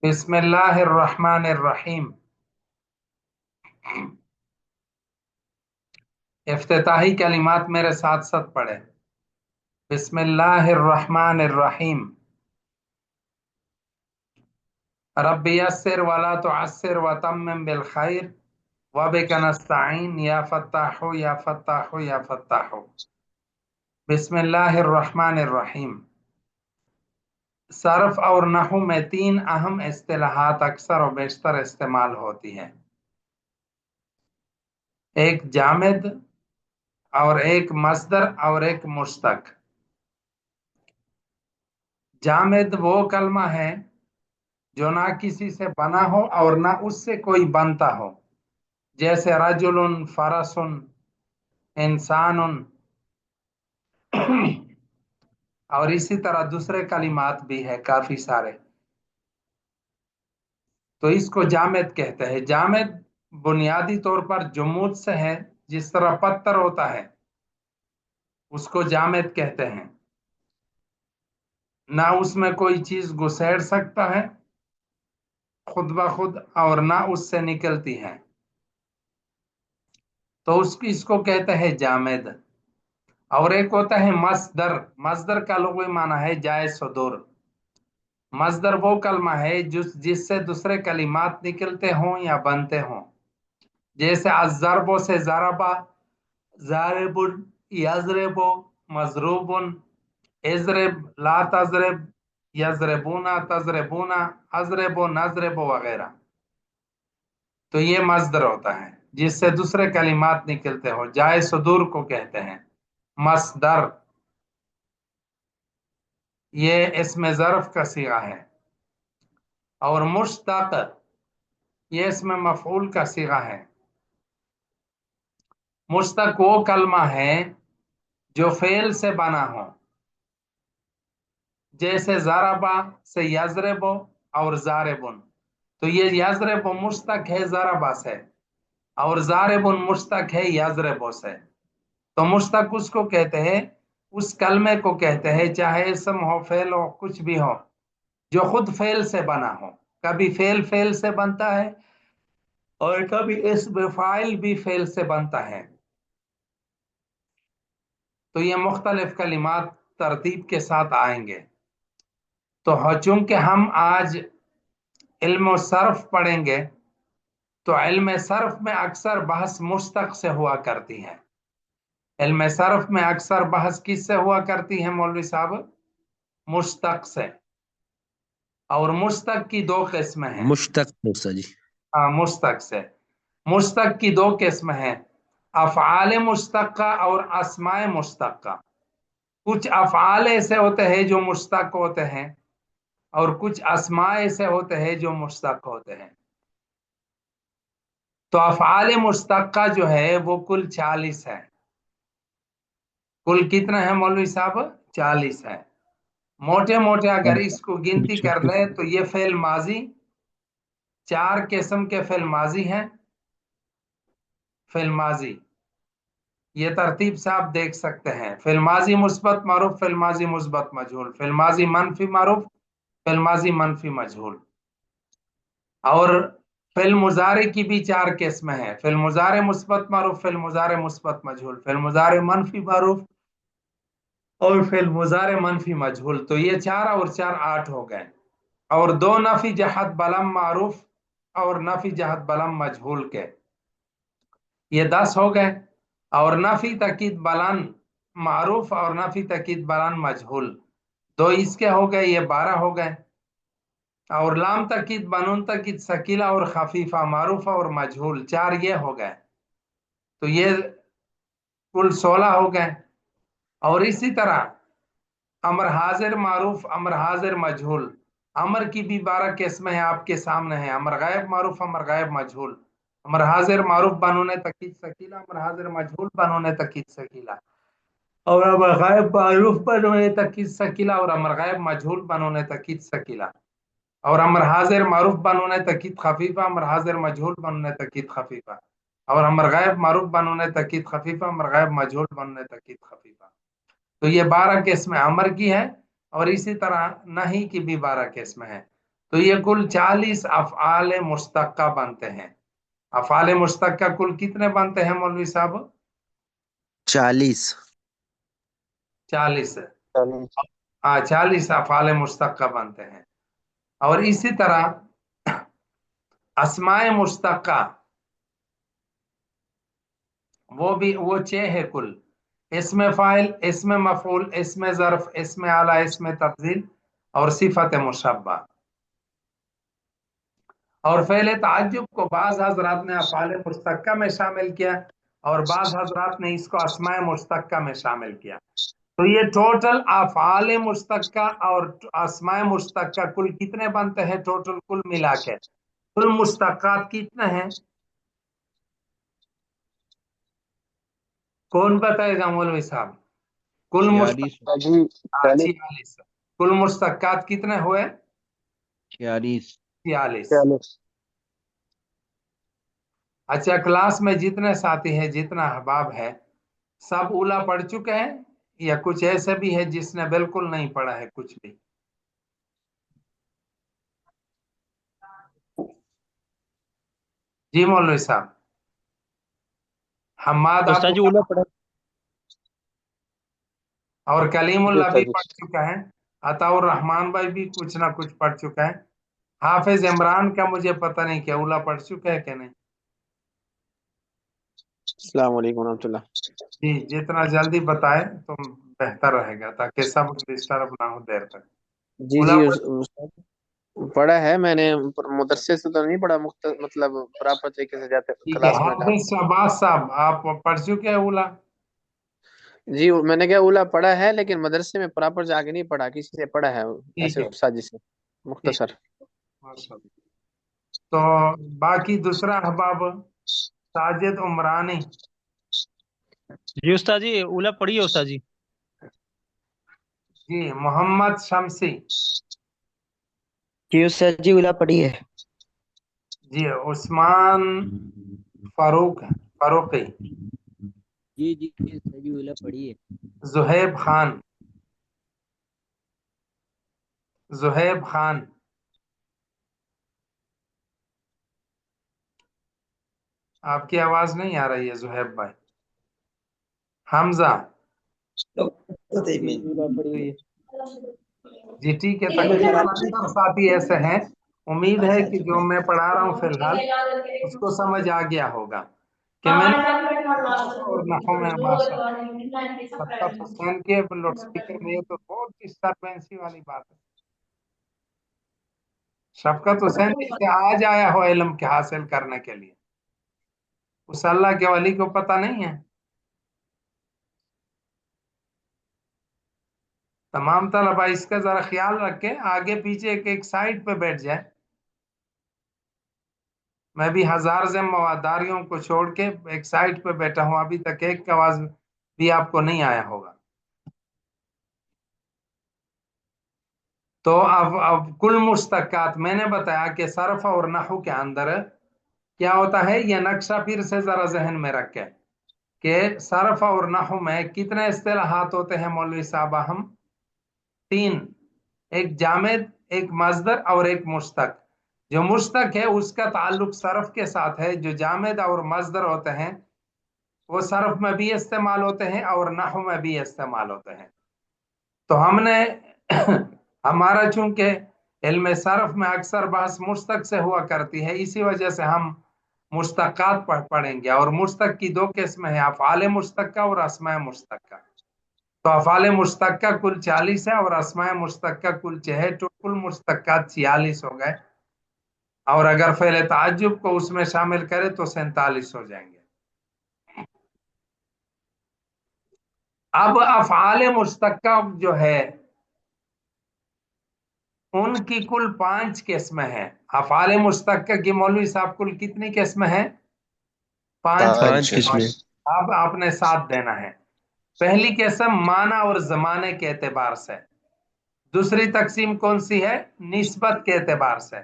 بسم اللہ الرحمن الرحیم۔ افتتاحی کلمات میرے ساتھ ساتھ پڑھے۔ بسم اللہ الرحمن الرحیم۔ رب یسر ولا تعسر وتمم بالخیر وبک نستعین یا فتاح یا فتاح یا فتاح۔ بسم اللہ الرحمن الرحیم۔ صرف اور نحو میں تین اہم اصطلاحات اکثر و بیشتر استعمال ہوتی ہیں، ایک جامد اور ایک مصدر اور ایک مشتق۔ جامد وہ کلمہ ہے جو نہ کسی سے بنا ہو اور نہ اس سے کوئی بنتا ہو، جیسے رجل، فرس، انسان، اور اسی طرح دوسرے کلمات بھی ہے کافی سارے، تو اس کو جامد کہتے ہیں۔ جامد بنیادی طور پر جمود سے ہے، جس طرح پتھر ہوتا ہے اس کو جامد کہتے ہیں، نہ اس میں کوئی چیز گسیڑ سکتا ہے خود بخود اور نہ اس سے نکلتی ہے، تو اس کو کہتے ہیں جامد۔ اور ایک ہوتا ہے مصدر۔ مصدر کا لغوی معنی ہے جائے صدور۔ مصدر وہ کلمہ ہے جس سے دوسرے کلمات نکلتے ہوں یا بنتے ہوں، جیسے الضرب سے ضربا، ضارب، یضرب، مضروب، اضرب، لا تضرب، یضربون، تضربون، اضرب، نضرب وغیرہ، تو یہ مصدر ہوتا ہے جس سے دوسرے کلمات نکلتے ہو، جائے صدور کو کہتے ہیں مصدر۔ یہ اسم ظرف کا صیغہ ہے۔ اور مشتق یہ اسم مفعول کا صیغہ ہے۔ مشتق وہ کلمہ ہے جو فعل سے بنا ہو، جیسے ضربا سے یضرب اور ضاربن، تو یہ یضرب مشتق ہے ضربا سے، اور ضاربن مشتق ہے یضرب سے، تو مشتق اس کو کہتے ہیں، اس کلمے کو کہتے ہیں، چاہے اسم ہو، فعل ہو، کچھ بھی ہو، جو خود فعل سے بنا ہو۔ کبھی فعل سے بنتا ہے اور کبھی اسم فاعل بھی فعل سے بنتا ہے، تو یہ مختلف کلمات ترتیب کے ساتھ آئیں گے۔ تو چونکہ ہم آج علم و صرف پڑھیں گے، تو علم صرف میں اکثر بحث مشتق سے ہوا کرتی ہے۔ علم صرف میں اکثر بحث کس سے ہوا کرتی ہے مولوی صاحب؟ مشتق سے۔ اور مشتق کی دو قسمیں ہیں۔ مشتق موسیٰ جی۔ مشتق سے، مشتق کی دو قسمیں ہیں، افعال مشتقہ اور اسماء مشتقہ۔ کچھ افعال ایسے ہوتے ہیں جو مشتق ہوتے ہیں، اور کچھ اسماء ایسے ہوتے ہیں جو مشتق ہوتے ہیں۔ تو افعال مشتقہ جو ہے وہ کل 40 ہے۔ کل کتنا ہے مولوی صاحب؟ 40 ہے۔ موٹے موٹے اگر اس کو گنتی کر لیں تو یہ فعل ماضی، 4 قسم کے فعل ماضی ہیں۔ فعل ماضی یہ ترتیب سے آپ دیکھ سکتے ہیں، فعل ماضی مثبت معروف، فعل ماضی مثبت مجہول، فعل ماضی منفی معروف، فعل ماضی منفی مجہول۔ اور فعل مضارع کی بھی 4 قسمیں ہیں، فعل مضارع مثبت معروف، فعل مضارع مثبت مجہول، فعل مضارع منفی معروف اور فعل مضارع منفی مجہول، تو یہ 4 اور 4 8 ہو گئے۔ اور 2 نفی جہت بلم معروف اور نفی جہت بلم مجہول کے، یہ 10 ہو گئے۔ اور نفی تاکید بلند معروف اور نفی تاکید بلند مجہول، 2 اس کے ہو گئے، یہ 12 ہو گئے۔ اور لام تاکید بنون تاکید ثقیلہ اور خفیفہ معروف اور مجہول، 4 یہ ہو گئے، تو یہ کل 16 ہو گئے۔ اور اسی طرح امر حاضر معروف، امر حاضر مجہول، امر کی بھی 12 قسمیں ہیں، آپ کے سامنے ہیں، امر غائب معروف، امر غائب مجہول، امر حاضر معروف بنونے تاکید ثقیلہ، امر حاضر مجہول بنونے تاکید ثقیلہ، اور امر غائب معروف بنونے تاکید ثقیلہ، اور امر غائب مجہول بنونے تاکید ثقیلہ، اور امر حاضر معروف بنونے تاکید خفیفہ، امر حاضر مجہول بنونے تاکید خفیفہ، اور امر غائب معروف بنونے تاکید خفیفہ، امر غائب مجہول بنونے تاکید خفیفہ، تو یہ 12 قسمیں امر کی ہے، اور اسی طرح نہی کی بھی 12 قسمیں ہیں۔ तो ये कुल 40 अफ़आल मुश्तक्का बनते हैं। अफ़आल मुश्तक्का कुल कितने बनते हैं मौलवी साहब? 40। 40। 40। हाँ, 40 अफ़आल मुश्तक्का बनते हैं। और इसी तरह अस्माए मुश्तक्का वो 6 है कुल। इसमें फाइल, इसमें मफूल, इसमें ज़र्फ, इसमें आला, इसमें तफजील और सिफत मुशब्बा। और फ़ेल ताज्जुब को बाज़ हज़रात ने अफ़आल मुश्तक्का में शामिल किया और बाज़ हज़रात ने इसको अस्माए मुश्तक्का में शामिल किया। तो ये टोटल अफ़आल मुश्तक्का और अस्माए मुश्तक्का कुल कितने बनते हैं टोटल कुल मिला के? कुल मुश्तक्कात कितने हैं? कौन बताएगा मौलवी साहब? कुल 46। मुश्तक्कात जी 40। 46। कुल मुश्तक्कात कितने हुए? 46। 46। 40। अच्छा, क्लास में जितने साथी हैं, जितना अहबाब है, सब उला पढ़ चुके हैं या कुछ ऐसे भी है जिसने बिल्कुल नहीं पढ़ा है कुछ भी? जी मौलवी साहब। हम्माद उस्ताद अबू जी उला पढ़ा। और जी कलीमुल्लाह भी उस्ताद जी। पढ़ चुका है। अताउर रहमान भाई भी कुछ ना कुछ पढ़ चुका है। हाफिज इमरान का मुझे पता नहीं क्या उला पढ़ चुका है कि नहीं। अस्सलाम वालेकुम रहमतुल्लाह। जी, जितना जल्दी बताए तो बेहतर रहेगा ताकि सब डिस्टर्ब ना हो देर तक। जी उला जी पढ़। उस्ताद, पढ़ा है मैंने, मुदर्से से तो नहीं पढ़ा, मतलब प्रॉपर तरीके से जाते ठीक है, क्लास में था। हाफिज शहबाज साहब आप पढ़ चुके हैं उला? जी मैंने क्या उला पढ़ा है, लेकिन मदरसे में प्रॉपर जाके नहीं पढ़ा, किसी से पढ़ा है ठीक ऐसे है। उस्ताद जी से, ठीक। मुख्तसर। माशाअल्लाह। तो बाकी दूसरा अहबाब साजिद उमरानी। जी उस्ताद जी उला पढ़ी है उस्ताद जी। जी, मोहम्मद शमसी। जी उस्ताद जी उला पड़ी है। जी, उस्मान फारूकी। जी जी उस्ताद जी उला पड़ी है। जुहैब खान। जुहैब खान। आपकी आवाज नहीं आ रही है जुहैब भाई। हमजा। जी उला पड़ी हुई है। जी ठीक है, तकरीबन 70 साथी ऐसे हैं। उम्मीद है कि जो मैं पढ़ा रहा हूँ फिलहाल उसको समझ आ गया होगा कि मैंने और नफो में माशा 70% के लाउड स्पीकर में, ये तो बहुत डिस्टरबेंसी वाली बात है। शफकत हुसैन जैसे आज आया हो इल्म के हासिल करने के लिए, उस अल्लाह के वली को पता नहीं है? तमाम तलबा इसका जरा ख्याल रखे, आगे पीछे एक साइड पे बैठ जाए। मैं भी हजार जिम्मेदारियों को छोड़ के एक साइड पे बैठा हूं, अभी तक एक का आवाज भी आपको नहीं आया होगा। तो अब कुल मुश्तक्कात मैंने बताया कि सरफ और नहू के अंदर क्या होता है, यह नक्शा फिर से जरा जहन में रखें कि सरफ और नहू में कितने इस्तिलाहात होते हैं मौलवी साहब? हम 3। एक जामिद, एक मजदर और एक मुश्तक। जो मुश्तक है उसका ताल्लुक सरफ के साथ है, जो जामिद और मजदर होते हैं वो सरफ में भी इस्तेमाल होते हैं और नहू में भी इस्तेमाल होते हैं। तो हमने हमारा चूंकि इल्म सरफ में अक्सर बहस मुश्तक से हुआ करती है, इसी वजह से हम मुश्तकात पढ़ेंगे। और मुश्तक की 2 किस्में हैं, अफ़आल मुश्तक्का और अस्माए मुश्तक्का। तो अफ़आल मुश्तक्का कुल 40 है और अस्माए मुश्तक्का कुल 6 है, तो कुल मुश्तक्कात 46 हो गए। और अगर फ़ेल ताज्जुब को उसमें शामिल करें तो 47 हो जाएंगे। अब अफ़आल मुश्तक्का जो है उनकी कुल 5 किस्में हैं। अफ़आल मुश्तक्का की मौलवी साहब कुल कितनी किस्में हैं? 5 5 5 किस्में। किस्में। अब आपने साथ देना है। पहली किस्म माना और जमाने के एतबार से। दूसरी तकसीम कौन सी है? निस्बत के एतबार से।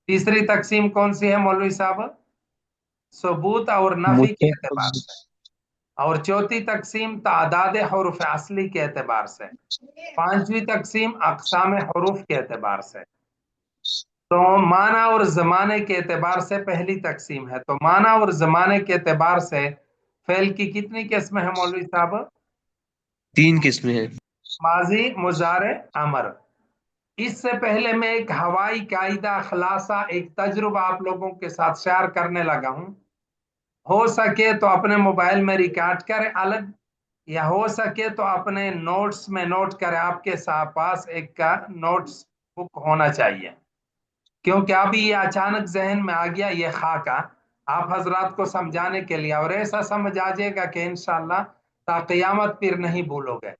तीसरी तकसीम कौन सी है मौलवी साहब? सबूत और नफी के एतबार मुतअद्दिद। से। और चौथी तकसीम तादाद हरूफ असली के एतबार से। पांचवी तकसीम अकसाम हरूफ के एतबार से। तो माना और जमाने के एतबार से पहली तकसीम है। तो माना और जमाने के एतबार से फेल की कितनी किस्में हैं मौलवी साहब? 3 किस्में हैं। माजी, मुजारे, अमर। इससे पहले मैं एक हवाई कायदा खुलासा, एक तजुर्बा आप लोगों के साथ शेयर करने लगा हूं। हो सके तो अपने मोबाइल में रिकॉर्ड करें अलग, या हो सके तो अपने नोट्स में नोट करें। आपके पास एक का नोट्स बुक होना चाहिए, क्योंकि अभी ये अचानक जहन में आ गया ये खाका आप हजरात को समझाने के लिए, और ऐसा समझ आ जाएगा कि इंशाल्लाह ता क़यामत फिर नहीं भूलोगे।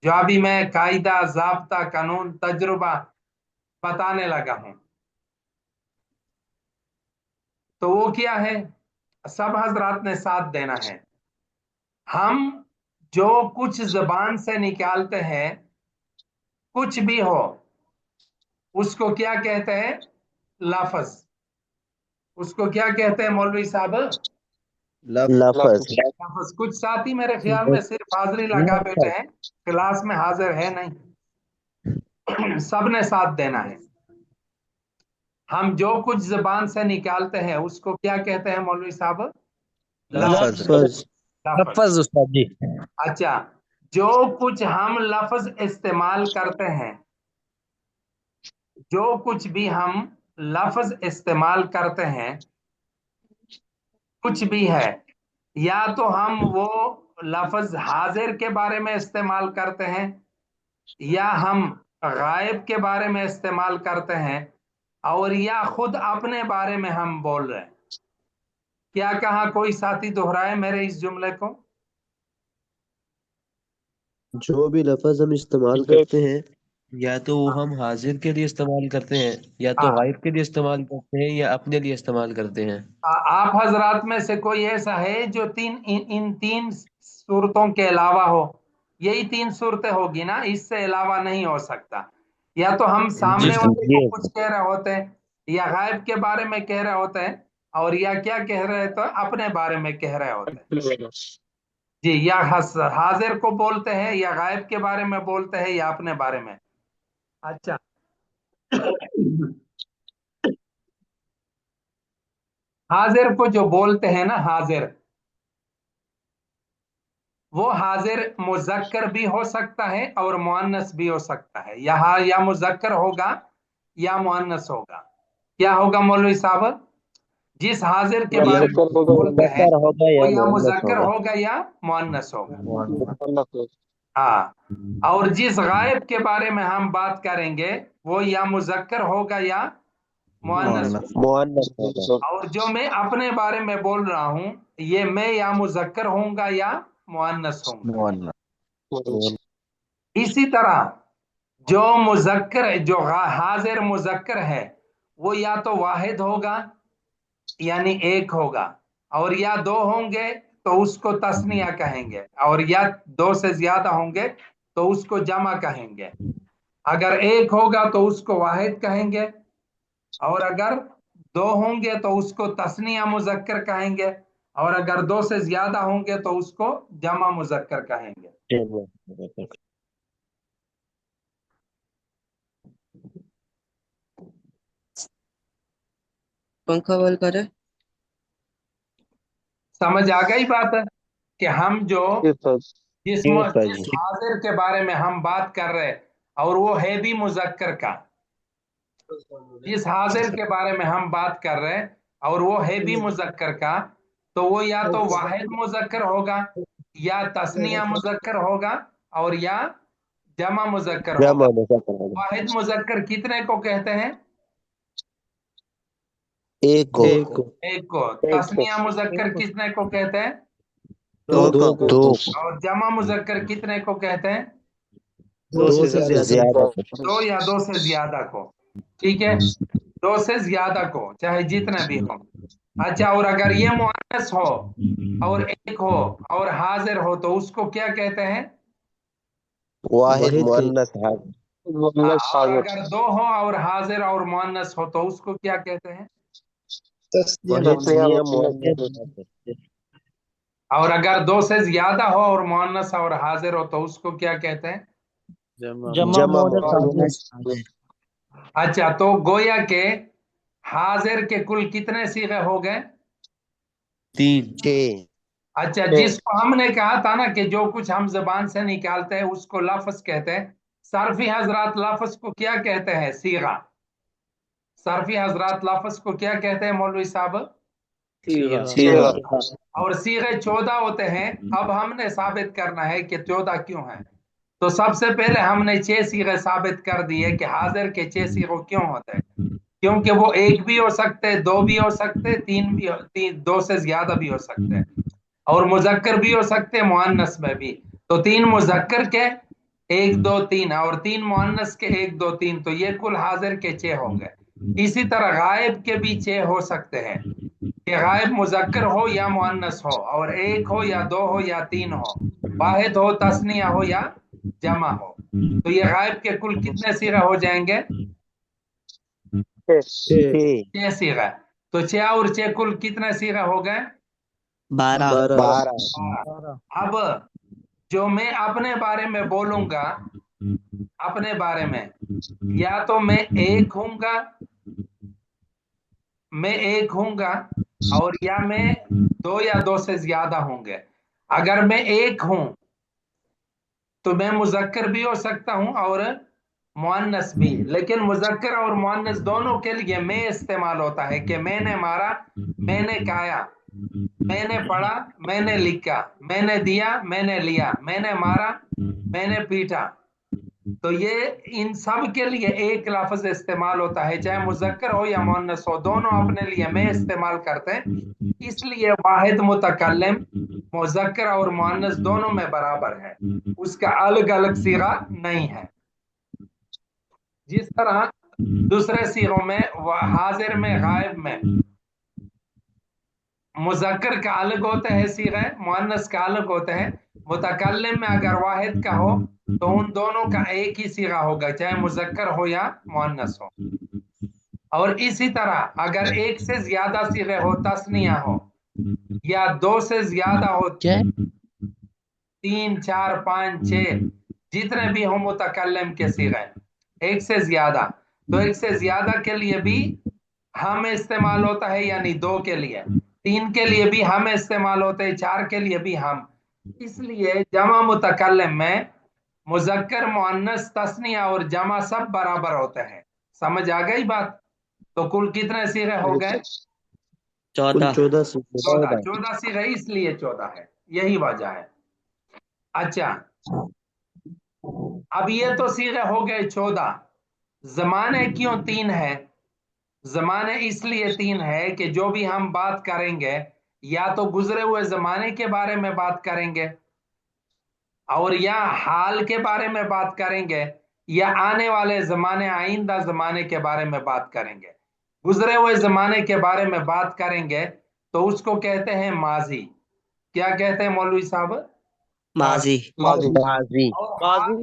जो अभी मैं कायदा, ज़ाब्ता, कानून, तजुर्बा बताने लगा हूं, तो वो क्या है, सब हजरात ने साथ देना है। हम जो कुछ जबान से निकालते हैं, कुछ भी हो, उसको क्या कहते हैं? लफ्ज। उसको क्या कहते हैं मौलवी साहब? लफ्ज। लफ्ज। कुछ साथी मेरे ख्याल में सिर्फ हाजिरी लगा बैठे हैं, क्लास में हाजिर है नहीं। सबने साथ देना है। हम जो कुछ जबान से निकालते हैं उसको क्या कहते हैं मौलवी साहब? लफ्ज। लफ्ज। लफ्ज उस्ताद जी। अच्छा, जो कुछ हम लफ्ज इस्तेमाल करते हैं, जो कुछ भी हम लफ्ज इस्तेमाल करते हैं, कुछ भी है, या तो हम वो लफ्ज हाजिर के बारे में इस्तेमाल करते हैं, या हम गायब के बारे में इस्तेमाल करते हैं, और या खुद अपने बारे में हम बोल रहे हैं। क्या कहा? कोई साथी दोहराए मेरे इस जुमले को। जो भी लफ्ज हम इस्तेमाल करते हैं, या तो वो हम हाजिर के लिए इस्तेमाल करते हैं, या तो हाँ, गायब के लिए इस्तेमाल करते हैं, या अपने लिए इस्तेमाल करते हैं। आप हजरात में से कोई ऐसा है जो इन तीन सूरतों के अलावा हो? यही तीन सूरतें होगी ना, इससे अलावा नहीं हो सकता। या तो हम जी सामने वाले को जी। कुछ कह रहे होते हैं, या गायब के बारे में कह रहे होते हैं, और या क्या कह रहे तो अपने बारे में कह रहे होते हैं। जी, या हाजिर को बोलते हैं, या गायब के बारे में बोलते हैं, या अपने बारे में। अच्छा, हाजिर को जो बोलते हैं ना, हाजिर, वो हाजिर मुजक्कर भी हो सकता है और मुअन्नस भी हो सकता है। यहाँ या मुजक्कर होगा या मुअन्नस होगा। क्या होगा मौलवी साहब? जिस हाजिर के या बारे में बोलते हैं मुज़क्कर होगा वो या या मुअन्नस मुजक्कर होगा। होगा या मुअन्नस होगा। हाँ, और जिस गायब के बारे में हम बात करेंगे वो या मुजक्कर होगा या मुअन्नस होगा। मुअन्नस होगा। और जो मैं अपने बारे में बोल रहा हूं, ये मैं या मुजक्कर होऊंगा या मुअन्नस होऊंगा। इसी तरह जो मुजक्कर, जो हाजिर मुजक्कर है, वो या तो वाहिद होगा यानी एक होगा, और या दो होंगे तो उसको तस्निया कहेंगे, और या दो से ज्यादा होंगे तो उसको जमा कहेंगे। अगर एक होगा तो उसको वाहिद कहेंगे, और अगर दो होंगे तो उसको तस्निया मुजक्कर कहेंगे, और अगर दो से ज्यादा होंगे तो उसको जमा मुजक्कर कहेंगे। पंखा बंद करे। समझ आ गई बात है कि हम जो जिस जी। जिस हाजिर के बारे में हम बात कर रहे हैं, और वो है भी मुजक्कर का, जिस हाजिर के बारे में हम बात कर रहे हैं और वो है भी मुजक्कर का, तो वो या तो वाहिद मुजक्कर होगा, या तस्निया मुजक्कर होगा, और या जमा मुजक्कर होगा। जमा मुज़क्कर होगा। वाहिद मुजक्कर कितने को कहते हैं? एक को। एक को। तस्निया मुजक्कर कितने को कहते हैं? दो को। और जमा मुजक्कर कितने को कहते हैं? दो से ज्यादा को। दो या दो से ज्यादा को। ठीक है, दो से ज्यादा को, चाहे जितने भी हो। अच्छा, और अगर ये मुअन्नस हो और एक हो और हाजिर हो तो उसको क्या कहते हैं? वाहिद मुअन्नस हाजिर। और अगर दो हो और हाजिर और मुअन्नस हो तो उसको क्या कहते हैं? तस्निया मुअन्नस हाजिर। और अगर दो से ज्यादा हो और मुअन्नस और हाजिर हो तो उसको क्या कहते हैं? जमा जमा मुअन्नस मुअन्नस हाजिर। अच्छा, तो गोया के हाजिर के कुल कितने सीगे हो गए? 3 अच्छा, जिसको हमने कहा था ना कि जो कुछ हम जबान से निकालते हैं उसको लफ्ज कहते हैं। सरफी हजरात लफ्ज को क्या कहते हैं? सीगा। सरफी हजरात लफ्ज को क्या कहते हैं मौलवी साहब? सीगा। और सीगे 14 होते हैं। अब हमने साबित करना है कि 14 क्यों है। तो सबसे पहले हमने 6 सीगे साबित कर दिए कि हाजिर के 6 सीगो क्यों होते हैं, क्योंकि वो एक भी हो सकते हैं, दो भी हो सकते हैं, तीन भी दो से ज्यादा भी हो सकते हैं, और मुजक्कर भी हो सकते हैं, मुअन्नस में भी। तो 3 मुजक्कर के 1 2 3 और 3 मुअन्नस के 1 2 3, तो ये कुल हाजिर के 6 होंगे। इसी तरह गायब के भी 6 हो सकते हैं कि गायब मुजक्कर हो या मुअन्नस हो, और 1 हो या 2 हो या 3 हो, वाहिद हो, तस्निया हो या जमा हो। तो ये गायब के कुल कितने सीगा हो जाएंगे? 6 सीगा। तो 6 और 6 कुल कितने सीगा हो गए? 12। 12। अब जो मैं अपने बारे में बोलूंगा, अपने बारे में, या तो मैं एक होऊंगा और या मैं 2 या 2 से ज्यादा होंगे। अगर मैं एक हूं तो मैं मुजक्कर भी हो सकता हूं और मुअन्नस भी, लेकिन मुजक्कर और मुअन्नस दोनों के लिए मैं इस्तेमाल होता है कि मैंने मारा, मैंने खाया, मैंने पढ़ा, मैंने लिखा, मैंने दिया, मैंने लिया, मैंने मारा, मैंने पीटा। तो ये इन सब के लिए एक लफ्ज इस्तेमाल होता है, चाहे मुजक्कर हो या मुअन्नस हो, दोनों अपने लिए मैं इस्तेमाल करते हैं। इसलिए वाहिद मुतकल्लिम मुजक्कर और मुअन्नस दोनों में बराबर है, उसका अलग अलग सीगा नहीं है। जिस तरह दूसरे सीगों में, हाजिर में, गायब में, मुजक्कर का अलग होता है सीगा, मुअन्नस का अलग होता है। मुतकल्लिम में अगर वाहिद का हो तो उन दोनों का एक ही सीगा होगा, चाहे मुजक्कर हो या मुअन्नस हो। और इसी तरह अगर एक से ज्यादा सीगे हो, तस्निया हो, या 2 से ज्यादा हो, 3 4 5 6 जितने भी हो मुतकल्लिम के सीगे, एक से ज्यादा, तो एक से ज्यादा के लिए भी हम इस्तेमाल होता है, यानी 2 के लिए, 3 के लिए भी हम इस्तेमाल होते हैं, 4 के लिए भी हम। इसलिए जमा मुतकल्लिम में मुजक्कर, मुअन्नस, तस्निया और जमा सब बराबर होते हैं। समझ आ गई बात? तो कुल कितने सीगे हो गए? 14। 14 सीगे, इसलिए 14 है, यही वजह है। अच्छा, अब ये तो सीगे हो गए 14। जमाने क्यों 3 है? जमाने इसलिए 3 है कि जो भी हम बात करेंगे, या तो गुजरे हुए जमाने के बारे में बात करेंगे, और या हाल के बारे में बात करेंगे, या आने वाले जमाने, आइंदा जमाने के बारे में बात करेंगे। गुजरे हुए जमाने के बारे में बात करेंगे तो उसको कहते हैं माजी। क्या कहते हैं मौलवी साहब? माजी। और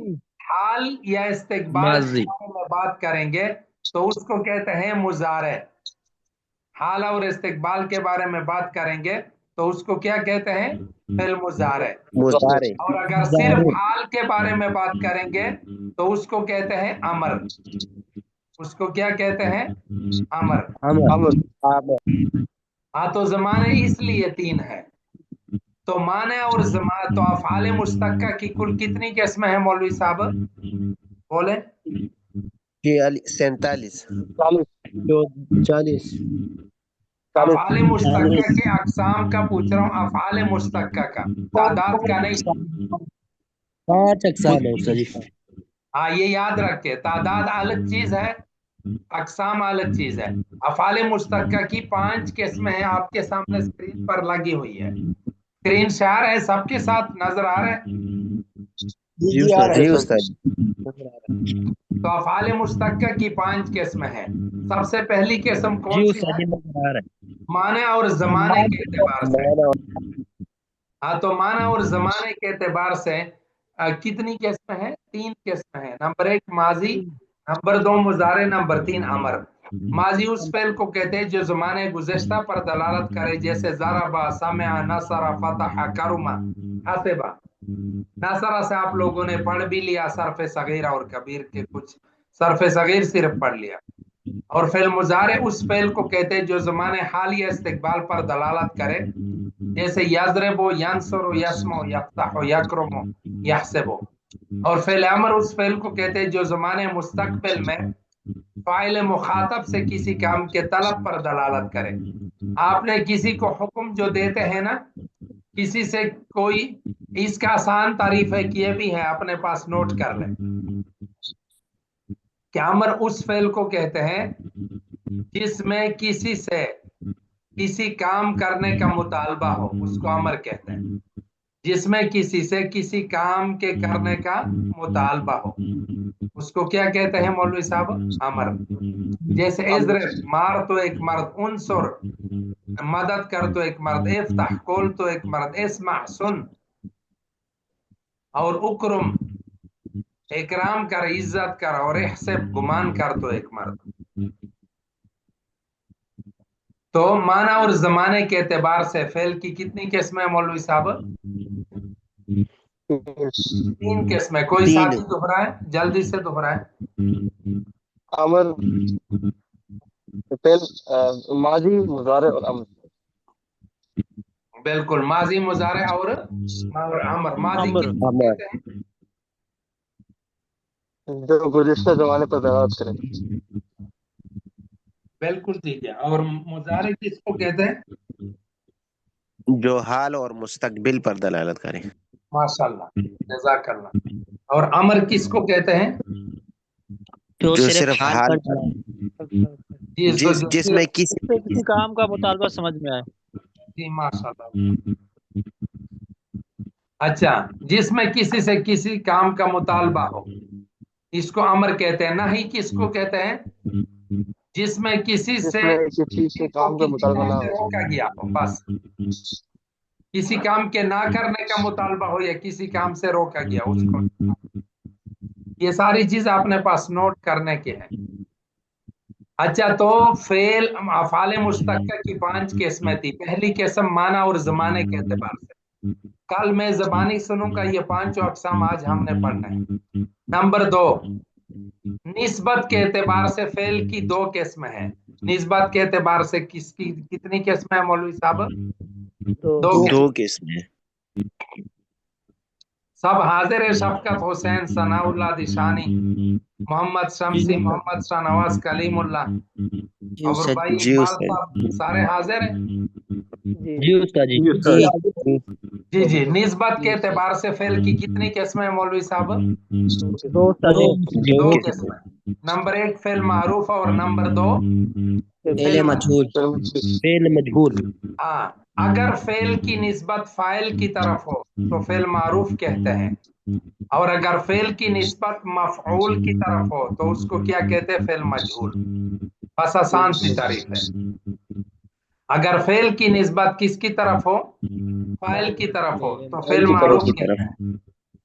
हाल या इस्तिकबाल के माजी। बारे में बात करेंगे तो उसको कहते हैं मुजारे। हाल और इस्तिकबाल के बारे में बात करेंगे तो उसको क्या कहते हैं? फिल मुजारे। और अगर सिर्फ हाल के बारे में बात करेंगे तो उसको कहते हैं अमर। उसको क्या कहते हैं? अमर। हाँ, तो जमाने इसलिए 3 है। तो माने और तो अफ़आल मुश्तक्का की कुल कितनी किस्में हैं मौलवी साहब? बोले। 47। अफ़आल मुश्तक्का के अक़साम का पूछ रहा हूँ, अफ़आल मुश्तक्का का, तादाद का नहीं। 5 अक़साम है उस्ताद जी। हाँ, ये याद रखे, तादाद अलग चीज है, अक़साम अलग चीज है। अफ़आल मुश्तक्का की 5 किस्में हैं, आपके सामने स्क्रीन पर लगी हुई है। स्क्रीन शेयर है, सबके साथ नजर आ रहे हैं? जी उस्ताद। तो अफ़आल मुश्तक्का की 5 किस्में हैं। सबसे पहली किस्म जी कौन सी उस्ताद है? जी, नजर आ रहा है। माने और जमाने के एतबार से। हाँ, तो माना और जमाने के एतबार से कितनी किस्में हैं? 3 किस्में हैं। नंबर 1 माजी, नंबर 2 मुजारे, नंबर 3 अमर। माजी उस फेल को कहते हैं जो जमाने गुज़श्ता पर दलालत करे, जैसे ज़रबा, समिअ, नसरा, फतह, करुमा, हसिबा। नसरा से आप लोगों ने पढ़ भी लिया, सरफ सगीर और कबीर के कुछ, सरफ सगीर सिर्फ पढ़ लिया। اور فعل मुजारे उस फेल को कहते हैं जो ज़माने हाल या इस्तिकबाल पर दलालत करे, जैसे यज़रिबु, यंसुरु, यस्मु, यफ्तहु, यकरमु, यहसिबु। और फेल अमर उस फेल को कहते हैं जो ज़माने मुस्तकबिल में फाइल मुखातब से किसी काम के तलब पर दलालत करे। आपने किसी को हुक्म जो देते हैं ना, किसी से कोई, इसका आसान तारीफ है कि ये भी है, अपने पास नोट कर लें कि अमर उस फेल को कहते हैं जिसमें किसी से किसी काम करने का मुतालबा हो, उसको अमर कहते हैं। जिसमें किसी से किसी काम के करने का मुतालबा हो, उसको क्या कहते हैं मौलवी साहब? अमर। जैसे इज़्रिब, मार तो एक मर्द, उनसुर, मदद कर तो एक मर्द, इफ्ताह, खोल तो एक मर्द, इस्मा, सुन, और उकरम, इकराम कर, इज्जत कर, और इहसिब, गुमान कर तो एक मर्द। तो माना और जमाने के एतबार से फेल की कितनी किस्में है मौलवी साहब? 3 किस्में। कोई तीन। साथी दोहराए, जल्दी से दोहराए। अमर, फेल, माजी, मुजारे और अमर। बिल्कुल, माजी, मुजारे और अमर। माजी अमर। किसको कहते हैं? जो गुज़िश्ता जमाने पर दलालत करे। बिल्कुल ठीक है। और मुजारे किसको कहते हैं? जो हाल और मुस्तकबिल पर दलालत करे। माशाल्लाह, जज़ाकल्लाह। और अमर किसको कहते हैं? जो जो सिर्फ सिर्फ हाल हाल पर जी, जिसमें किसी इससे किसी काम का मुतालबा समझ में आए। जी, माशाल्लाह। अच्छा, जिसमें किसी से किसी काम का मुतालबा हो, इसको अमर कहते हैं। नहीं किसको कहते हैं? जिसमें किसी से जिसमें किसी से काम का किसी मुतालबा काम ना से हो। रोका गया हो, बस किसी काम के ना करने का मुतालबा हो या किसी काम से रोका गया, उसको। ये सारी चीज अपने पास नोट करने के हैं। अच्छा, तो फेल अफ़ाल मुश्तक्का की 5 किस्में थी। पहली किस्म माना और जमाने के एतबार से। कल मैं जबानी सुनूंगा, ये 5 अक़साम आज हमने पढ़ना है। नंबर 2, निस्बत के एतबार से फेल की 2 किस्में हैं। निस्बत के एतबार से किसकी कितनी किस्में हैं मौलवी साहब? 2 किस्में। 2 किस्में। सब हाजिर है। शफकत हुसैन, सनाउल्लाह दिशानी, मोहम्मद शमसी, मोहम्मद शाहनवाज, कलीमुल्लाह, जी और उस्ताद भाई जी इकबाल उस्ताद। साहब, सारे हाजिर हैं। जी उस्ताद जी जी जी जी। निस्बत के एतबार से फेल की कितनी किस्में हैं मौलवी साहब? 2 उस्ताद जी। 2 2 किस्में। नंबर 1 फेल मारूफ और नंबर 2 फेल मजहूल। फेल मजहूल। हाँ, अगर फेल की निस्बत फाइल की तरफ हो तो फेल मारूफ कहते हैं, और अगर फेल की निस्बत मफऊल की तरफ हो तो उसको क्या कहते हैं? फेल मजहूल। बस आसान सी तारीफ है। अगर फेल की निस्बत किसकी तरफ हो? फाइल की तरफ हो तो फेल मारूफ की कहते तरफ। हैं।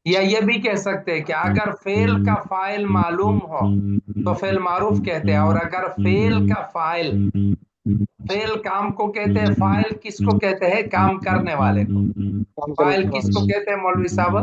या ये भी कह सकते हैं कि अगर फेल का फाइल मालूम हो तो फेल मारूफ कहते हैं, और अगर फेल का फाइल, फेल काम को कहते हैं, फाइल किसको कहते हैं? काम करने वाले को। फाइल किसको कहते हैं मौलवी साहब?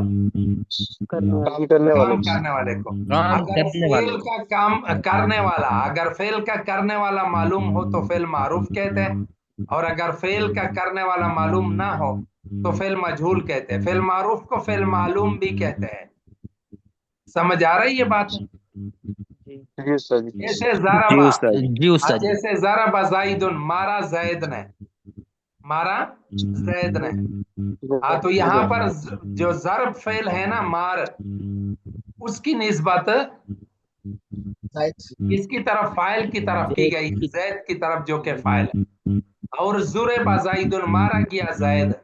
काम करने वाले। काम करने वाले को। काम अगर करने वाले फेल को। का काम करने वाला, अगर फेल का करने वाला मालूम हो तो फेल मारूफ कहते हैं, और अगर फेल का करने वाला मालूम ना हो तो फेल मजहूल कहते हैं। फेल मारूफ को फेल मालूम भी कहते हैं। समझ आ रही है बात? जी उस्ताद जी। जैसे जी ज़रबा, उस्ताद। जी उस्ताद जी। जैसे ज़रबा ज़ाइदुन, मारा जैद ने, मारा जैद ने। हाँ, तो यहाँ पर जो ज़रब फेल है ना, मार, उसकी निस्बत इसकी तरफ, फाइल की तरफ की गई, जैद की तरफ जो के फाइल है। और ज़ुरिबा ज़ाइदुन, मारा गया जैद।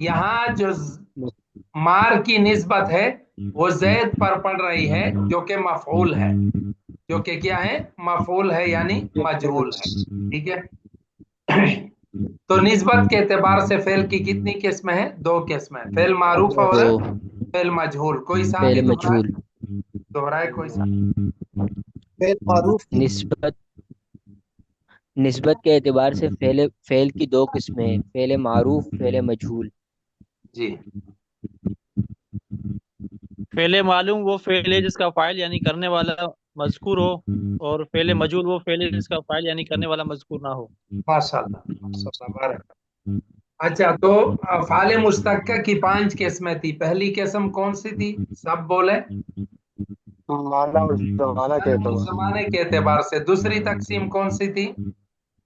यहाँ जो मार की निस्बत है वो जैद पर पड़ रही है, जो कि मफऊल है, जो कि क्या है? मफऊल है, यानी मजहूल है। ठीक है। तो निस्बत के एतबार से फेल की कितनी किस्में हैं? 2 किस्में। फेल मारूफ और दो। फेल मजहूल। कोई साथी फेल मजहूल। दोहराए कोई साथी? निस्बत निस्बत के एतबार से फेल की 2 किस्में हैं, फेल मारूफ, फेल मजहूल। जी, फेले मालूम वो फेल है जिसका फाइल यानी करने वाला मजकूर हो और फेले मजूल वो फेले जिसका फाइल यानी करने वाला मजकूर ना हो। माशाल्लाह माशाल्लाह, बारक। अच्छा, तो फाले मुश्तक्का की 5 किस्में थी। पहली किस्म कौन सी थी, सब बोले? माना और जमाना के उस एतबार जमाने के एतबार से। दूसरी तकसीम कौन सी थी?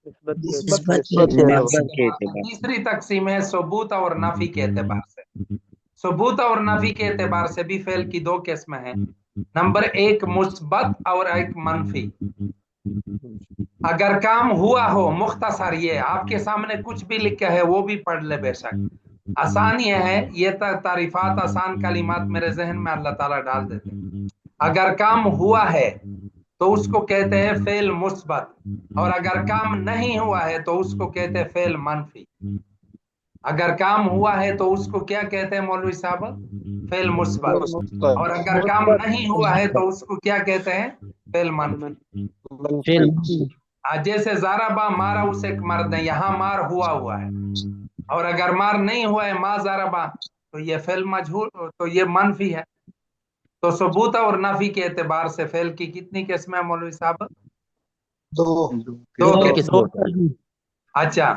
निस्बत के निस्बत एतबार के एतबार तीसरी तकसीम है सबूत और नफी के एतबार से। सबूत और नफी के एतबार से भी फेल की 2 किस्में हैं। नंबर 1 मुस्बत और एक मनफी। अगर काम हुआ हो, मुख्तसर ये आपके सामने कुछ भी लिखा है वो भी पढ़ ले बेशक, आसान ये है, ये तारीफात आसान कलिमात मेरे जहन में अल्लाह ताला डाल देते हैं। अगर काम हुआ है तो उसको कहते हैं फेल मुस्बत, और अगर काम नहीं हुआ है तो उसको कहते हैं फेल मनफी। अगर काम हुआ है तो उसको क्या कहते हैं मौलवी साहब? फेल मुस्बत। मुस्बत और अगर काम नहीं हुआ है तो उसको क्या कहते हैं? फेल मनफी। मनफी जैसे ज़ारबा मारा उसे एक मर्द ने, यहाँ मार हुआ है, और अगर मार नहीं हुआ है मा ज़ारबा, तो ये फेल मजहूल, तो ये मनफी है। तो सबूत और नफी के एतबार से फेल की कितनी किस्में हैं मौलवी साहब? दो 2 दो किस्में। किस्में। अच्छा,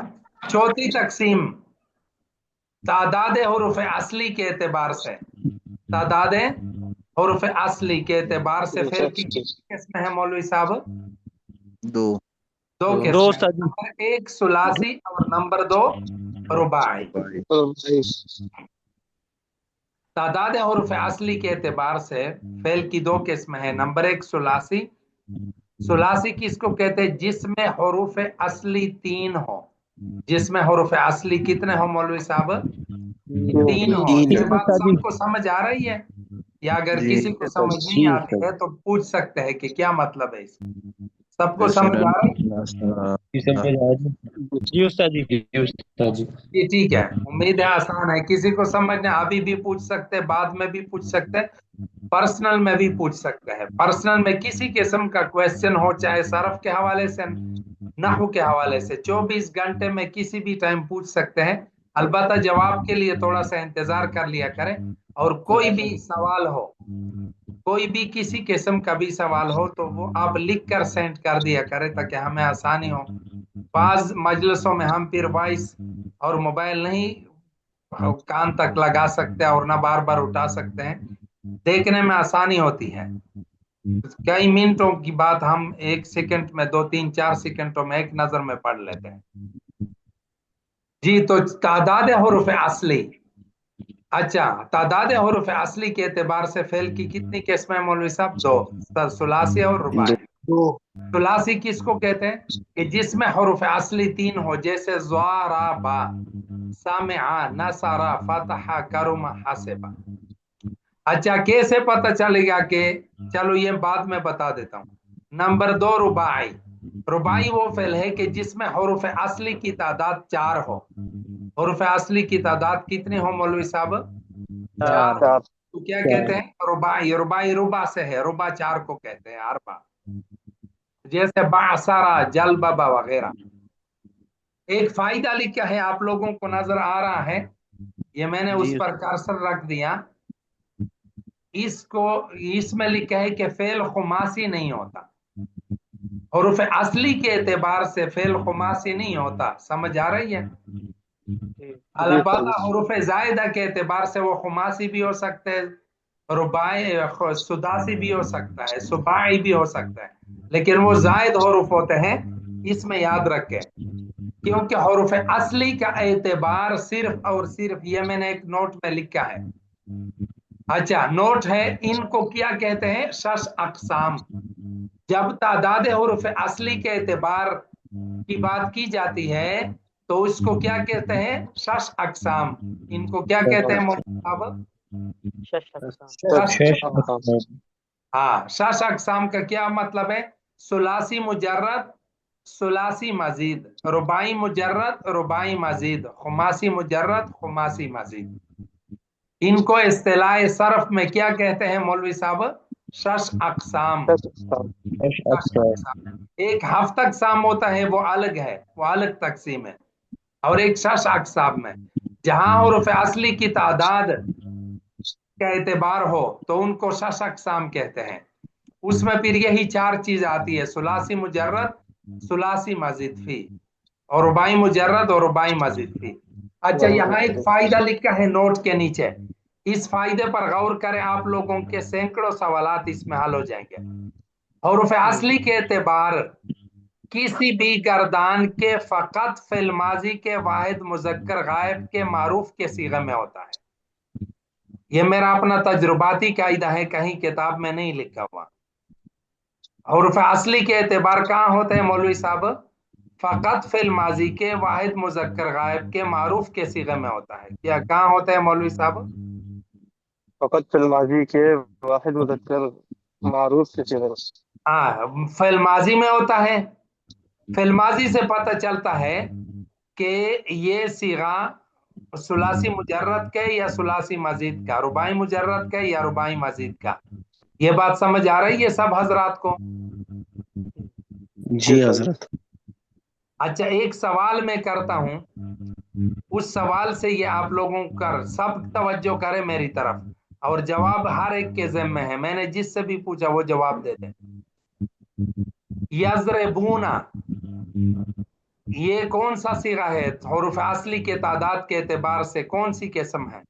चौथी तकसीम तादाद हुरूफ असली के एतबार से। तादाद हुरूफ असली के एतबार से फेल की कितनी किस्में हैं मौलवी साहब? 2 2 दो किस्में। उस्ताद जी। नंबर 1 सुलासी और नंबर 2 रुबाई। तादाद हुरूफ असली के एतबार से फेल की 2 किस्में हैं। नंबर 1 सुलासी। सुलासी किसको कहते हैं? जिसमें हुरूफ असली 3 हो। जिसमें हुरूफ असली कितने हो मौलवी साहब? 3 हो। तीन ये है। बात सबको समझ आ रही है, या अगर जी किसी को समझ नहीं आती है तो पूछ सकते हैं कि क्या मतलब है इसका? सबको समझ आ रही है? समझ आया जी। जी उस्ताद जी। जी उस्ताद जी। ये ठीक है, उम्मीद है आसान है। किसी को समझने अभी भी पूछ सकते हैं, बाद में भी पूछ सकते हैं, पर्सनल में भी पूछ सकते हैं। पर्सनल में किसी किस्म का क्वेश्चन हो, चाहे सरफ के हवाले से, नहू के हवाले से, 24 घंटे में किसी भी टाइम पूछ सकते हैं। अलबत्ता जवाब के लिए थोड़ा सा इंतजार कर लिया करें। और कोई भी सवाल हो, कोई भी किसी किस्म का भी सवाल हो तो वो आप लिख कर सेंड कर दिया करें ताकि हमें आसानी हो। बाज मजलिसों में हम फिर वॉइस और मोबाइल नहीं कान तक लगा सकते हैं और ना बार बार उठा सकते हैं, देखने में आसानी होती है। कई मिनटों की बात हम 1 सेकंड में, 2 3 4 सेकंडों में एक नजर में पढ़ लेते हैं जी। तो तादाद हुरूफ असली। अच्छा, तादाद हुरूफ असली के एतबार से फेल की कितनी किस्में हैं मौलवी साहब? 2, सुलासी और रुबाई। सुलासी किसको कहते हैं? कि जिसमें हुरूफ असली 3 हो, जैसे ज़ारबा, सामिआ, नसरा, फतहा, करुमा, हसिबा। अच्छा, कैसे पता चलेगा कि? चलो ये बाद में बता देता हूँ। नंबर 2 रुबाई। रुबाई वो फेल है कि जिसमें हुरूफ असली की तादाद 4 हो। हुरूफ असली की तादाद कितनी हो मौलवी साहब? 4 हो। तो क्या कहते हैं? रुबाई। रुबाई रुबा से है, रुबा 4 को कहते हैं, अरबा। जैसे बासरा, जलबा वगैरह। एक फायदा लिखा है, आप लोगों को नजर आ रहा है? ये मैंने उस पर कर्सर रख दिया। इसको, इसमें लिखा है कि फेल खुमासी नहीं होता। हुरूफ असली के एतबार से फेल खुमासी नहीं होता। समझ आ रही है? अलबत्ता हुरूफ जायदा के एतबार से वो खुमासी भी हो सकते हैं, रुबाई सुदासी भी हो सकता है, सुबाई भी हो सकता है, लेकिन वो जायद हुरूफ होते हैं, इसमें याद रखें। क्योंकि हुरूफ असली का एतबार सिर्फ और सिर्फ, ये मैंने एक नोट में लिखा है। अच्छा, नोट है, इनको क्या कहते हैं? 6 अक़साम। जब तादाद हुरूफ असली के एतबार की बात की जाती है तो उसको क्या कहते हैं? 6 अक़साम। इनको क्या कहते हैं साहब? हाँ, 6 अक़साम का क्या मतलब है? सुलासी मुजर्रद, सुलासी मजीद, रुबाई मुजर्रद, रुबाई मजीद, खुमासी मुजर्रद, खुमासी मजीद। इनको इस्तिलाह सरफ में क्या कहते हैं मौलवी साहब? 6 अक़साम। एक हफ्त अक़साम होता है, वो अलग है, वो अलग तकसीम है। और एक 6 अक़साम में जहां हुरूफ असली की तादाद का एतबार हो तो उनको 6 अक़साम कहते हैं। उसमें फिर यही 4 चीज आती है, सुलासी मुजर्रद, सुलासी मजीद फी, और रुबाई मुजर्रद और रुबाई मजीद फी। अच्छा, यहाँ एक फायदा लिखा है नोट के नीचे, इस फायदे पर गौर करें, आप लोगों के सैकड़ों सवालात इसमें हल हो जाएंगे। हुरूफ असली के एतबार किसी भी गर्दान के फकत फिल माजी के वाहिद मुजक्कर गायब के मारूफ के सीगे में होता है। ये मेरा अपना तजुर्बाती कायदा है, कहीं किताब में नहीं लिखा हुआ। हुरूफ असली के एतबार कहाँ होते हैं मौलवी साहब? फकत फिल माजी के वाहिद मुजक्कर गायब के मारूफ के सीगे में होता है। क्या कहाँ होता है मौलवी साहब? फकत फिल माजी के वाहिद मुज़क्कर मारूफ के सीगे में। हाँ, फिल माजी में होता है। फिल माजी से पता चलता है कि ये सीगा सुलासी मुजर्रद का या सुलासी मजीद का, रुबाई मुजर्रद का या रुबाई मजीद का। ये बात समझ आ रही है सब हजरात को? जी हजरत। अच्छा, एक सवाल मैं करता हूं, उस सवाल से ये आप लोगों का सब तवज्जो करें मेरी तरफ, और जवाब हर एक के ज़िम्मे है, मैंने जिससे भी पूछा वो जवाब दे दे। यज़रिबूना, ये कौन सा सीगा है? हुरूफ असली के तादाद के एतबार से कौन सी किस्म है?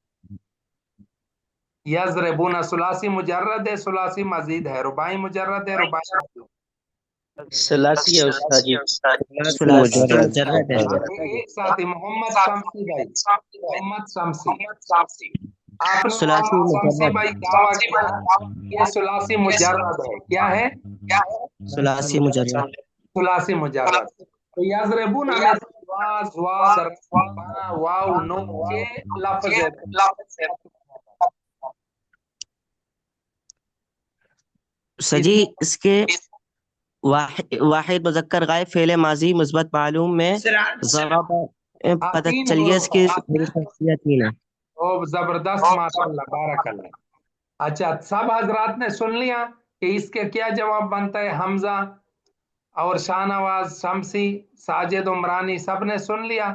यज़रिबूना सुलासी मुजर्रद है, सुलासी मजीद है, रुबाई मुजर्रद है, रुबाई मजीद। सलासी है उस्ताद जी। सुलासी मुजर्रद है। एक साथी मोहम्मद शमसी भाई, मोहम्मद शमसी, आपने सुलासी मोहम्मद शमसी मुजर्रद। भाई दावा किया ये सुलासी मुजर्रद है। क्या है? सलासी मुजर्रद। सुलासी मुजर्रद। तो यज़रिबूना में वा ज़वा दर बा वाव नून के लफ्ज़ है। सजी इसके वाहिद मुजक्कर गायब फेले माजी मुस्बत मालूम में ज़राब पता तीन चल गया इसकी हुरूफ। शख्सियत तीन है। ओ जबरदस्त, माशाअल्लाह, बारकल्लाह। अच्छा, सब हजरात ने सुन लिया कि इसके क्या जवाब बनता है? हमजा और शाहनवाज शमसी, साजिद उमरानी, सब ने सुन लिया।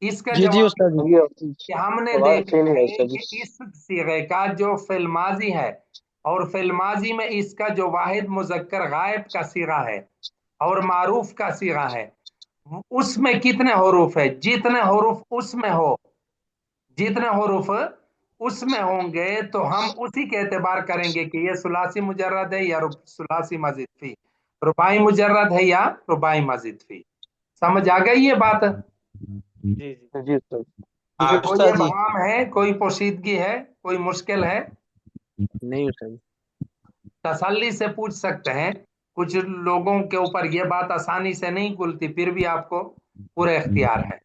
इसका जी जवाब उस्ताद जी। कि हमने सवाल देखा तीन ही है है उस्ताद जी। कि इस सीगे का जो फिल माजी है और फिल माजी में इसका जो वाहिद मुजक्कर गायब का सीगा है और मारूफ का सीगा है, उसमें कितने हुरूफ है? जितने हुरूफ उसमें हो, जितने हुरूफ उसमें होंगे तो हम उसी के एतबार करेंगे कि ये सुलासी मुजर्रद है या सुलासी मजीद फी, रुबाई मुजर्रद है या रुबाई मजीद फी। समझ आ गई ये बात? जी जी जी उस्ताद। कोई उस्ताद जी। इबहम है, कोई पोशीदगी है, कोई मुश्किल है? नहीं उस्ताद। तसल्ली से पूछ सकते हैं। कुछ लोगों के ऊपर ये बात आसानी से नहीं खुलती, फिर भी आपको पूरा इख्तियार है।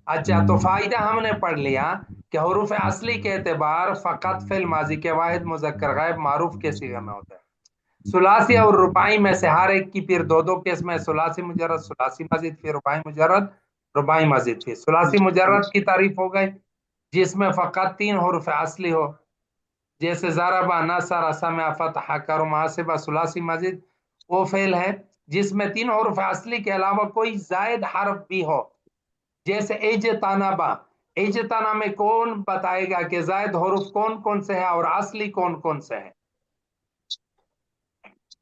अच्छा, तो फायदा हमने पढ़ लिया कि हुरूफ असली के एतबार फकत फिल माजी के वाहिद मुजक्कर गायब मारूफ के सीगे में होता है। सुलासी और रुबाई में से हर एक की फिर दो दो किस्म है, सुलासी मुजर्रद, सुलासी मजीद, फिर रुबाई मुजर्रद, रुबाई मजीद। फिर सुलासी मुजर्रद की तारीफ हो गई जिसमें फकत 3 हुरूफ असली हो, जैसे ज़रबा, नसर, समा, फतह, कर, मुहासिबा। सुलासी मजीद वो फेल है जिसमें 3 हुरूफ असली के अलावा कोई जायद हर्फ भी हो, जैसे इजतनाबा। इजतना में कौन बताएगा कि जायद हुरूफ कौन कौन से हैं और असली कौन कौन से हैं?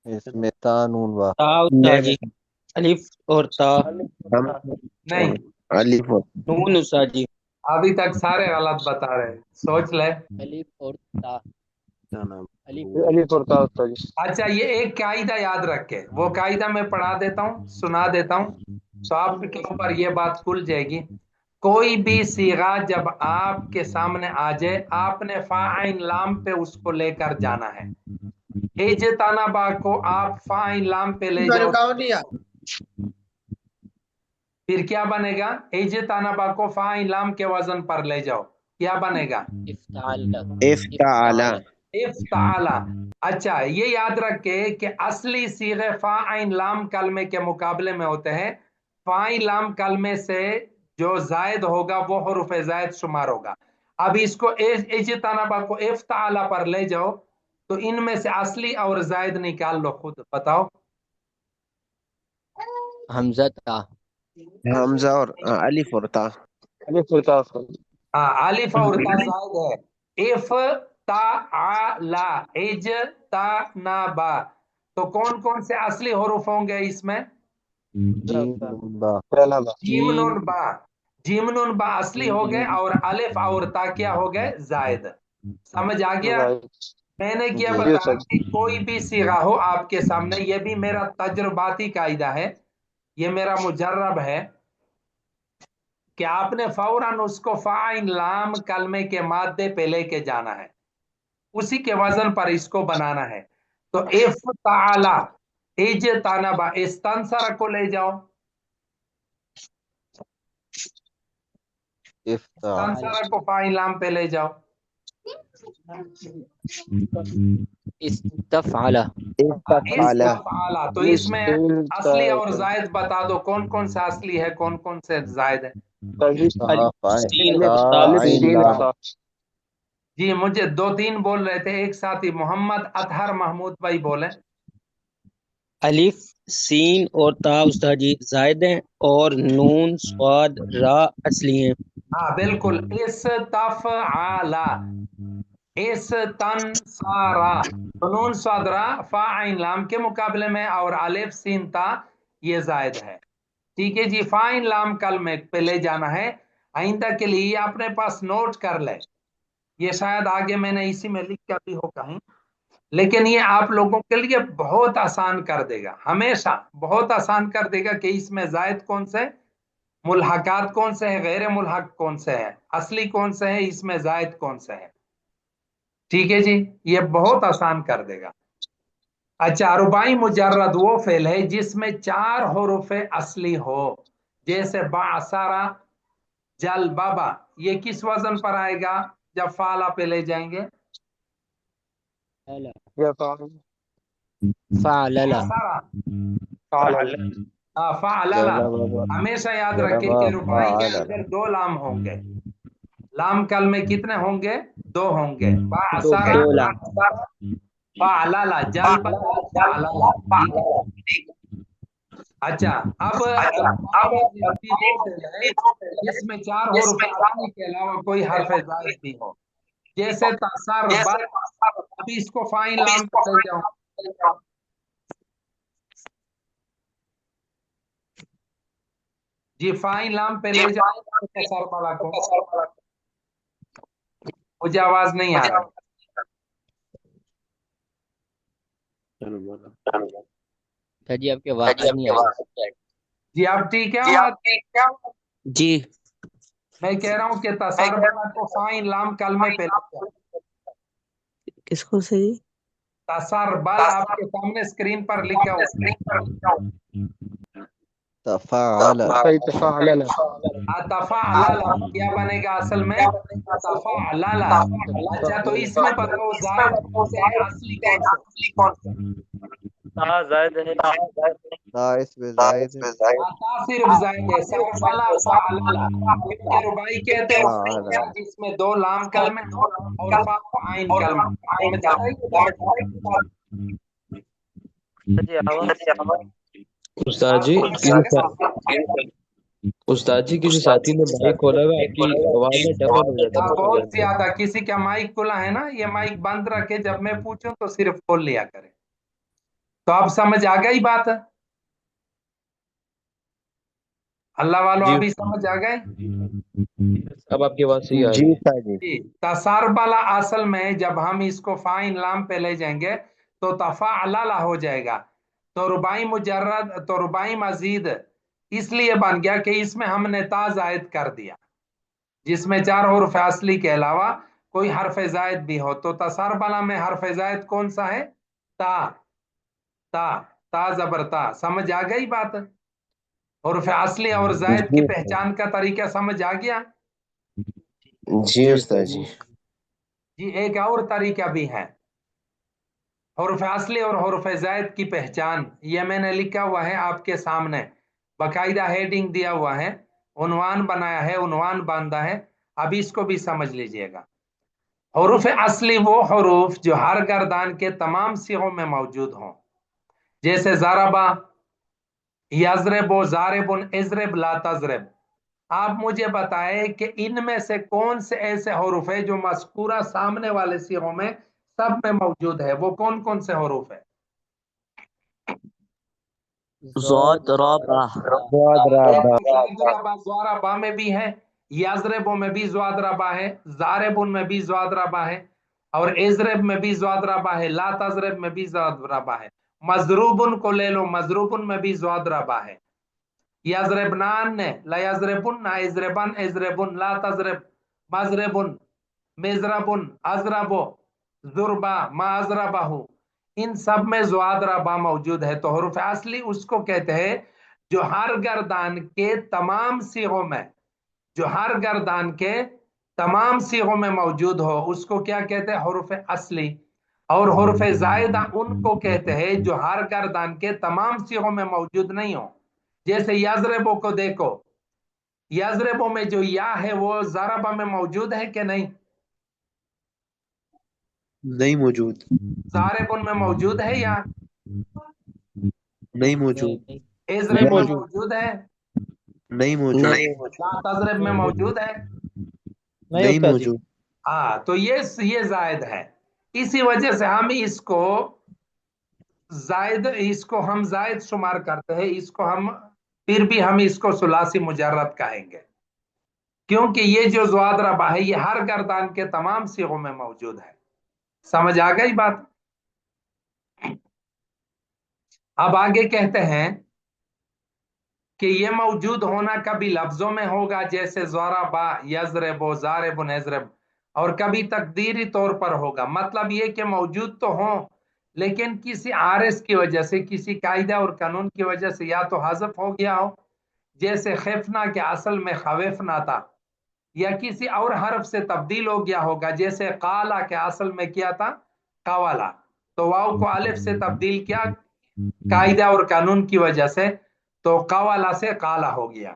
इसमें ता नून वा ता उस्ताद जी। अलिफ और ता। नहीं, अलिफ और नून उस्ताद जी। अभी तक सारे गलत बता रहे, सोच ले। अलिफ और ता। अलिफ अलिफ और ता उस्ताद जी। अच्छा, ये एक कायदा याद रखे, वो कायदा मैं पढ़ा देता हूँ, सुना देता हूँ, तो आपके ऊपर ये बात खुल जाएगी। कोई भी सीगा जब आपके सामने आ जाए, आपने फाइन लाम पे उसको लेकर जाना है। इजतनाबा को आप फाइन लाम पे ले जाओ, फिर क्या बनेगा? इजतनाबा को फाइन लाम के वजन पर ले जाओ, क्या बनेगा? इफ्ताला। इफ्ताला। अच्छा, ये याद रखे कि असली सीगे फाइन लाम कलमे के मुकाबले में होते हैं। फाइन लाम कलमे से जो जायद होगा वो हुरूफ जायद शुमार होगा। अब इसको इजतनाबा को इफ्ताला पर ले जाओ, तो इनमें से असली और जायद निकाल लो, खुद बताओ। हमजा ता। हमजा और अलिफ और ता। अलिफ और ता उस्ताद जी। हाँ, अलिफ और ता जायद है। इफ ता आला, इज ता ना बा, تو کون سے اصلی حروف ہوں گے اس میں؟ جیم نون با پہلا با جیم نون با، جیم نون با اصلی ہو گئے، اور الف اور تا کیا ہو گئے؟ زائد۔ سمجھ آ گیا؟ زائد۔ میں نے کیا جی جی بتایا سر۔ کہ کوئی بھی صیغہ ہو آپ کے سامنے، یہ بھی میرا تجرباتی قاعدہ ہے، یہ میرا مجرب ہے، کہ آپ نے فوراً اس کو فاعل لام کلمے کے مادے پہ لے کے جانا ہے، اسی کے وزن پر اس کو بنانا ہے۔ تو افتعلا، اجتنبا، استنصر کو لے جاؤ، افتعال استنصر کو فاعل لام پہ لے جاؤ، استفعل، استفعل استفعلا۔ تو اس میں اصلی اور زائد بتا دو، کون سا اصلی ہے، کون سے زائد ہے؟ سین تا اور تا۔ عین سین لام تا۔ جی مجھے 2 3 بول رہے تھے ایک ساتھی، محمد اطہر محمود بھائی بولیں۔ الف سین اور تا استاد جی زائد ہیں، اور نون صاد را اصلی ہیں۔ ہاں بالکل، استفعلا، استنصارا، نون صادرا فا عین لام کے مقابلے میں، اور الف سین تا یہ زائد ہے۔ ٹھیک ہے جی، فا عین لام کلمے پہ لے جانا ہے، آئندہ کے لیے یہ اپنے پاس نوٹ کر لے، یہ شاید آگے میں نے اسی میں لکھ کر بھی ہو کہیں، لیکن یہ آپ لوگوں کے لیے بہت آسان کر دے گا، ہمیشہ بہت آسان کر دے گا کہ اس میں زائد کون سے، ملحقات کون سے ہیں، غیر ملحق کون سے ہیں، اصلی کون سے ہیں، اس میں زائد کون سے ہیں۔ ٹھیک ہے جی، یہ بہت آسان کر دے گا۔ اچھا، رباعی مجرد وہ فعل ہے جس میں 4 حروف اصلی ہو، جیسے بعثرا، جلبابا، یہ کس وزن پر آئے گا جب فعلا پہ لے جائیں گے؟ یفعل۔ فعللا، بعثرا، فعل۔ فعللا۔ ہمیشہ یاد رکھیں کہ رباعی کے اندر 2 لام ہوں گے، لام کلمے کتنے ہوں گے؟ 2 ہوں گے، بعثرا، دو لام، فعللا، جلبابا، فعللا۔ ٹھیک ہے؟ اچھا، اب جس میں 4 حروف اصلی کے علاوہ کوئی حرف زائد بھی ہو، جیسے تصربا، اب اس کو فاعل لام پہ لے جاؤ، جی فاعل لام پہ لے جاؤ تصربا کو، مجھے آواز نہیں آ رہا۔ سر جی آپ کی آواز نہیں آ رہی۔ جی اب ٹھیک ہے آواز؟ جی میں کہہ رہا ہوں کہ تصربا کو فاعل لام کلمے پہ لے جاؤ، کس کو سے جی؟ تصربل آپ کے سامنے اسکرین پر لکھا ہوا، تفعل صحیح تفعلنا۔ تفعللا کیا بنے گا اصل میں؟ تفعللا۔ اچھا تو اس میں بتاؤ زائد کون سے ہیں، اصلی کون سے؟ تا زائد ہے، تا اس میں زائد ہے تا صرف زائد ہے، سربلا فعللا، کیونکہ رباعی کہتے ہیں اس فعل کو جس میں 2 لام کلمے اور فا عین کلمہ، سمجھ آ رہی ہے؟ سر جی آواز استاد جی کسی ساتھی نے مائک کھولا ہوا، آپ کی آواز میں ڈبل ہو جاتی ہے۔ بہت زیادہ، کسی کا مائک کھلا ہے نا، یہ مائک بند رکھے، جب میں پوچھوں تو صرف کھول لیا کرے۔ تو اب سمجھ آ گئی بات؟ اللہ والوں جی ابھی سمجھ آ گئے؟ اب آپ کی آواز صحیح آ رہی جی ہے۔ سر جی۔ جی، تصربلا اصل میں جب ہم اس کو فاعل لام پہ لے جائیں گے تو تفعللا ہو جائے گا، تو رباعی مجرد، تو رباعی مزید اس لیے بن گیا کہ اس میں ہم نے تا زائد کر دیا، جس میں 4 حروف اصلی کے علاوہ کوئی حرف زائد بھی ہو، تو تصربلا میں حرف زائد کون سا ہے؟ تا، تا، تا زبر تا۔ سمجھ آ گئی بات؟ حروف اصلی اور زائد کی پہچان کا طریقہ سمجھ آ گیا؟ جی استاد جی۔ جی ایک اور طریقہ بھی ہے حروف اصلی اور حروف زائد کی پہچان، یہ میں نے لکھا ہوا ہے آپ کے سامنے، باقاعدہ ہیڈنگ دیا ہوا ہے، عنوان بنایا ہے، عنوان باندھا ہے، اب اس کو بھی سمجھ لیجئے گا۔ حروف اصلی وہ حروف جو ہر گردان کے تمام صیغوں میں موجود ہوں، جیسے ضربا، یضرب، ضارب، اضرب، لا تضرب۔ آپ مجھے بتائیں کہ ان میں سے کون سے ایسے حروف ہیں جو مذکورہ سامنے والے صیغوں میں سب میں موجود ہے، وہ کون سے حروف ہیں؟ ज़ाद रा बा ज़्वारबा में भी है, यज़रबो में भी ज़्वारबा है, ज़ारिबुन में भी ज़्वारबा है, और इज़रब में भी ज़्वारबा है, ला तज़रब में भी ज़्वारबा है। मज़रूबुन को ले लो, मज़रूबुन में भी ज़्वारबा है। यज़रबनान ने ला यज़रबुन ना इज़रबन इज़रबुन ला तज़रब मज़रबुन मिज़रबुन अज़रबो ज़ुरबा मा अज़रबहु, इन सब में ज़्वारबा मौजूद है। तो हुरूफ असली उसको कहते हैं जो हर गर्दान के तमाम सीगों में, जो हर गर्दान के तमाम सीगों में मौजूद हो, उसको क्या कहते हैं? हुरूफ असली। और हुरूफ ज़ायदा उनको कहते हैं जो हर गर्दान के तमाम सीगों में मौजूद नहीं हो। जैसे यज़रबो को देखो, यज़रबो में जो या है वो ज़रबा में मौजूद है कि नहीं? नहीं मौजूद, ज़ारिबुन में मौजूद है या नहीं मौजूद, इज़रब में मौजूद है? नहीं मौजूद, ला तज़रब में मौजूद है? नहीं मौजूद। हाँ, तो ये जायद है। इसी वजह से हम इसको हम जायद शुमार करते हैं। इसको हम फिर भी हम इसको सुलासी मुजर्रद कहेंगे, क्योंकि ये जो ज़्वारबा है ये हर गर्दान के तमाम सीगों में मौजूद है। समझ आ गई बात? अब आगे कहते हैं कि ये मौजूद होना कभी लफ्जों में होगा, जैसे ज़रबा यज़रबु ज़ारिबुन यज़रब, और कभी तकदीरी तौर पर होगा। मतलब ये कि मौजूद तो हो, लेकिन किसी आरस की वजह से, किसी कायदा और कानून की वजह से या तो हज़फ हो गया हो, जैसे खैफना के असल में खवेफना था, या किसी और हर्फ से तब्दील हो गया होगा, जैसे काला के असल में क्या था? कवाला। तो वाव को अलिफ से तब्दील किया कायदा और कानून की वजह से, तो कवाला से काला हो गया।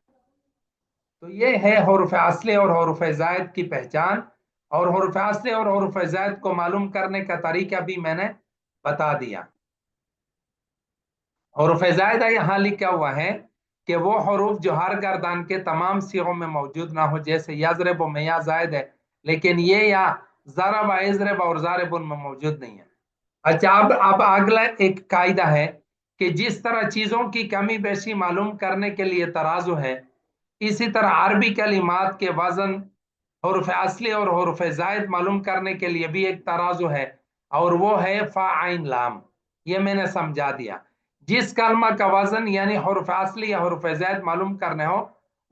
तो ये है हुरूफ असली और हुरूफ ज़ायद की पहचान। और हुरूफ असली और हुरूफ ज़ायद को मालूम करने का तरीका भी मैंने बता दिया। हुरूफ ज़ायद यहाँ लिखा हुआ है कि वो हरूफ जो हर गर्दान के तमाम सीगों में मौजूद ना हो, जैसे यज़रबु में या जायद है, लेकिन ये या ज़रबा इज़रब और ज़ारिबुन में मौजूद नहीं है। अच्छा, अब अगला एक कायदा है कि जिस तरह चीजों की कमी बेशी मालूम करने के लिए तराजू है, इसी तरह अरबी कलिमात के वजन हुरूफ असली और हुरूफ ज़ायद मालूम करने के लिए भी एक तराजू है, और वो है फा आइन लाम। ये मैंने समझा दिया। जिस कलमा का वजन यानी हुरूफ असली या हुरूफ ज़ायद मालूम करने हो,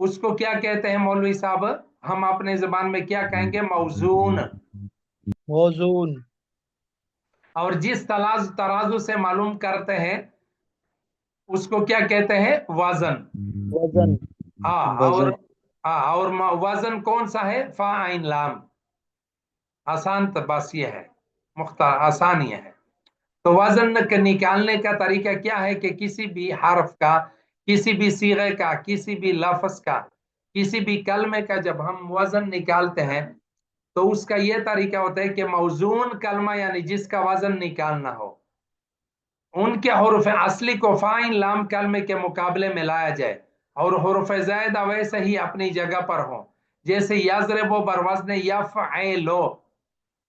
उसको क्या कहते हैं मौलवी साहब? हम अपने जबान में क्या कहेंगे? मौजून। मौजून। और जिस तराजू से मालूम करते हैं उसको क्या कहते हैं? वजन। वजन। और वजन कौन सा है? फा आइन लाम। आसान तो बस ये है, मुख्तार आसान ये है। तो वजन निकालने का तरीका क्या है कि किसी भी हर्फ का, किसी भी सीगे का, किसी भी लफ्ज का, किसी भी कलमे का जब हम वजन निकालते हैं तो उसका यह तरीका होता है कि मौजून कलमा यानी जिसका वजन निकालना हो, उनके हुरूफ असली को फाइन लाम कलमे के मुकाबले में लाया जाए, और हुरूफ ज़ायदा वैसे ही अपनी जगह पर हो। जैसे यज़रबो बरवज़न यफ़अलो,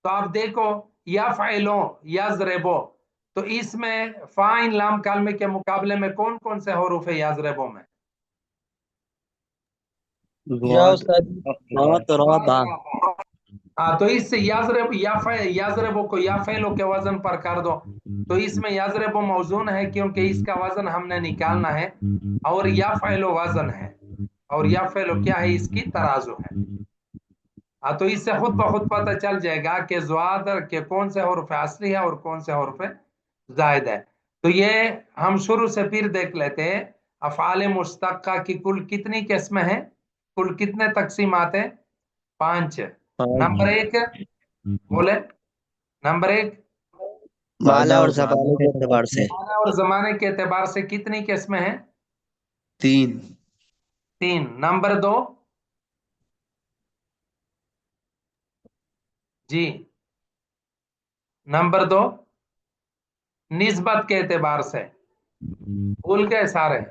तो आप देखो यफ़अलो यज़रबो, तो इसमें फाइन लाम कलमे के मुकाबले में कौन कौन से हुरूफ है यज़रबो में? या उस्ताद ज़ाद रा बा तो इससे यज़रबो को याफ़अलो के वजन पर कर दो, तो इसमें यज़रबो मौजून है क्योंकि इसका वजन हमने निकालना है, और याफ़अलो वजन है, और याफ़अलो क्या है? इसकी तराजू है। तो इससे खुद ब खुद पता चल जाएगा कि ज़्वाद के कौन से हुरूफ असली है और कौन से हुरूफ ज़ायद है। तो ये हम शुरू से फिर देख लेते हैं। अफ़आल मुश्तक्का की कुल कितनी किस्में हैं? कुल कितने तकसीमात हैं? 5। नंबर 1 बोले, नंबर 1 माला और ज़माने के एतबार से माना और ज़माने के एतबार से कितनी किस्में हैं? 3। नंबर 2 जी, नंबर 2 निस्बत के एतबार से। भूल गए सारे?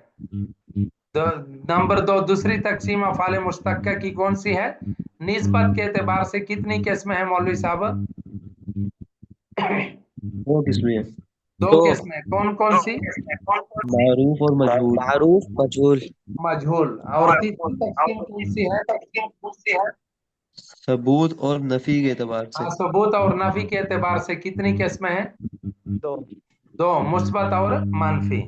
नंबर 2 दूसरी तकसीम अफ़आल मुश्तक्का की कौन सी है? निस्बत के एतबार से कितनी किस्में हैं मौलवी साहब? 2 किस्में हैं। दो दो किस्में कौन कौन सी? मारूफ और मजहूल। मारूफ मजहूल। मजहूल। और तीसरी तकसीम कौन सी है? सबूत और नफी के एतबार से। हाँ, सबूत और नफी के एतबार से कितनी किस्में हैं? दो। दो, मुस्बत और मनफी।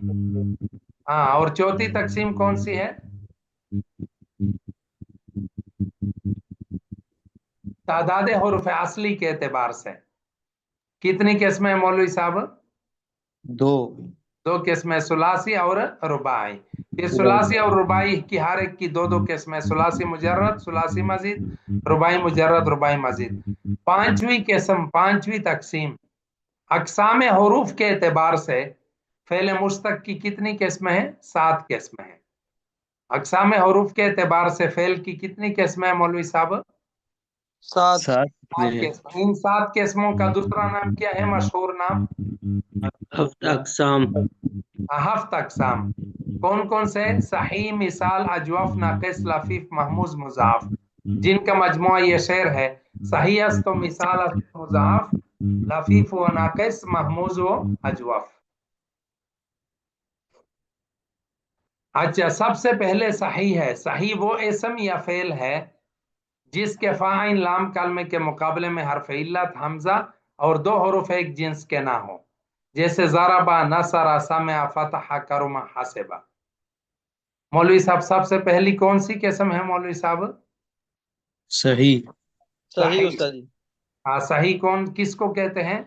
हाँ, और चौथी तकसीम कौन सी है? तादाद हुरूफ असली के एतबार से। कितनी किस्में हैं मौलवी साहब? दो। दो किस्में, सुलासी और रुबाई। ये सुलासी और रुबाई की हर एक की दो दो किस्में, सुलासी मुजर्रद, सुलासी मजीद, रुबाई मुजर्रद, रुबाई मजीद। पांचवी किस्म, पांचवी तकसीम, अकसाम हुरूफ के एतबार से फेल मुश्तक की कितनी किस्में हैं? 7 किस्में हैं। अकसाम हुरूफ के एतबार से फेल की कितनी किस्में हैं मौलवी साहब? 7। 7 7 में। किस्में। इन 7 किस्मों का दूसरा नाम क्या है, मशहूर नाम? अकसाम। हफ्त अकसाम। कौन कौन से? सही, मिसाल, अजवफ, नाकिस, लफीफ, महमूज, मुजाफ। जिनका मजमुआ ये शेर है, सही अस्त तो मिसाल अस्त मुजाफ, लफीफ व नाकिस, महमूज व अजवफ। अच्छा, सबसे पहले सही है। सही वो इसम या फेल है जिसके फाइन लाम कलमे के मुकाबले में हरफ इल्लत, हमजा और दो हरूफ एक जिन्स के ना हो, जैसे ज़रबा, नसरा, समअ, फतह, करमा, हसिबा। मौलवी साहब, सबसे पहली कौन सी किस्म है मौलवी साहब? सही। सही सही। उस्ताद जी। हाँ, सही कौन किसको कहते हैं?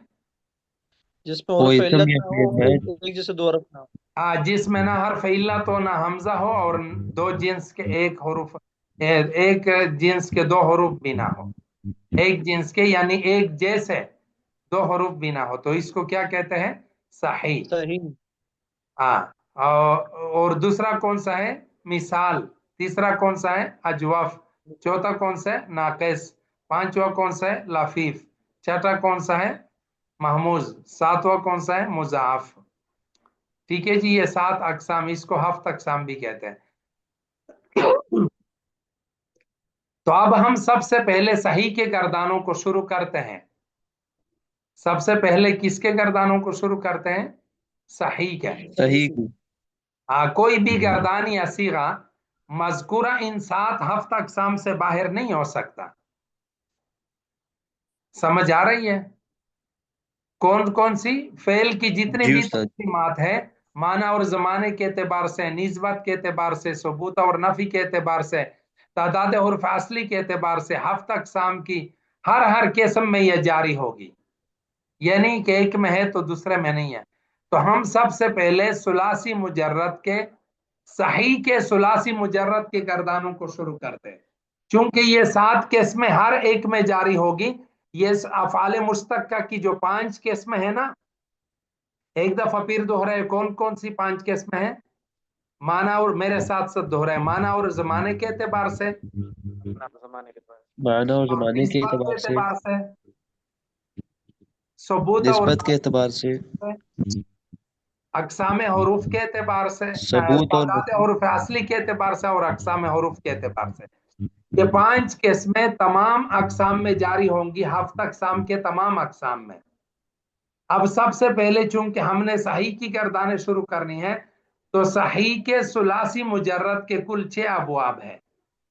जिसमें वो हरूफ इसम इल्लत या ना हो फेल और है। एक जैसे दो हरफ ना हो। हाँ, जिसमें ना हरफ इल्लत हो ना हमजा हो और दो जिन्स के एक हरूफ, एक जिन्स के दो हरूफ भी ना हो, एक जिन्स के यानी एक जैसे दो हरूफ भी ना हो, तो इसको क्या कहते हैं? सही। सही। हाँ। और दूसरा कौन सा है? मिसाल। तीसरा कौन सा है? अजवफ। चौथा कौन सा है? नाकिस। पांचवा कौन सा है? लफीफ। छठा कौन सा है? महमूज। सातवां कौन सा है? मुजाफ। ठीक है जी, ये 7 अकसाम, इसको हफ्त अकसाम भी कहते हैं। तो अब हम सबसे पहले सही के गर्दानों को शुरू करते हैं। सबसे पहले किसके गर्दानों को शुरू करते हैं? सही का। सही की। कोई भी गर्दान या सीगा मजकूरा इन 7 हफ्त अकसाम से बाहर नहीं हो सकता। समझ आ रही है? कौन कौन सी? फेल की जितनी जी भी उस्ताद। तकसीमात है, माना और जमाने के एतबार से, निस्बत के एतबार से, सबूत और नफी के एतबार से, तादाद और फासली के एतबार से, हफ्त अकसाम की हर किस्म में यह जारी होगी। यानी कि एक में है तो दूसरे में नहीं है। तो हम सबसे पहले सुलासी मुजर्रद के, सही के सुलासी मुजर्रद के गर्दानों को शुरू करते हैं, चूंकि ये 7 किस्में हर एक में जारी होगी। ये अफाले मुश्तक्का की जो 5 किस्में है ना, एक दफा फिर दोहराए, कौन कौन सी 5 किस्में हैं? माना और, मेरे साथ साथ दोहराए, माना और जमाने के एतबार से, माना और और जमाने के निस्बत के एतबार से। एतबार से, सबूत और निस्बत के एतबार से। अकसाम हरूफ के एतबार से, सबूत और तादाद हरूफ असली के एतबार से, और अकसाम हरूफ के एतबार से। ये 5 किस्में तमाम अकसाम में जारी होंगी, हफ्त अकसाम के तमाम अकसाम में। अब सबसे पहले चूंकि हमने सही की गर्दानें शुरू करनी है, तो सही के सुलासी मुजर्रद के कुल 6 अबवाब है।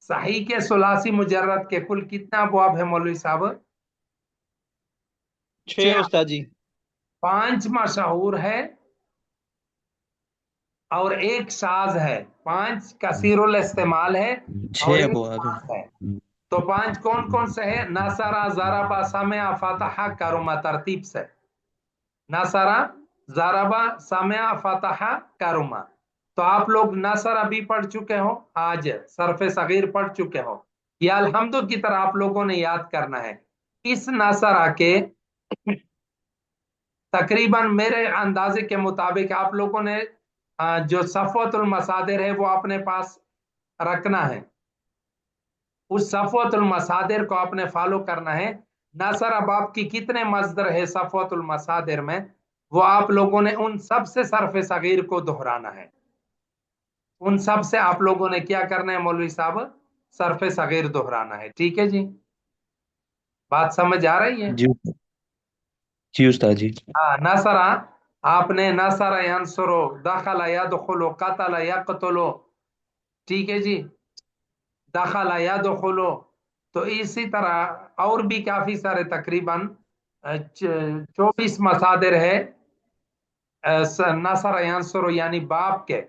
सही के सुलासी मुजर्रद के कुल कितना अबवाब है मौलवी साहब? 6 उस्ताद जी। 5 मशहूर है और एक शाज है। 5 कसीरुल इस्तेमाल है और 6 एक अबवाब है। शाज है। तो 5 कौन कौन से है? नसरा, ज़रबा, समअ, फतह, करमा, तरतीब से। नसरा, ज़रबा, समअ, फतह, करमा। तो आप लोग नसरा भी पढ़ चुके हो, आज सरफे सगीर पढ़ चुके हो, या अल्हम्दु की तरह आप लोगों ने याद करना है। इस नसरा के तकरीबन मेरे अंदाजे के मुताबिक आप लोगों ने जो सफ़वतुल मसादिर है वो अपने पास रखना है। उस सफ़वतुल मसादिर को आपने फॉलो करना है। नसर अबाब की कितने मजदर है सफ़वतुल मसादिर में, वो आप लोगों ने उन सब से सरफ़े सगीर को दोहराना है। उन सब से आप लोगों ने क्या करना है मौलवी साहब? सरफ़े सगीर दोहराना है। ठीक है जी, बात समझ आ रही है? जी। जी उस्ताद जी। हाँ, नसरा आपने नसर यंसुरो, दखल यदखुलु, कतल यक़तुलु, ठीक है जी, दखल यदखुलु। तो इसी तरह और भी काफी सारे तकरीबन 24 मसादिर है नसर यंसुरो यानी बाप के,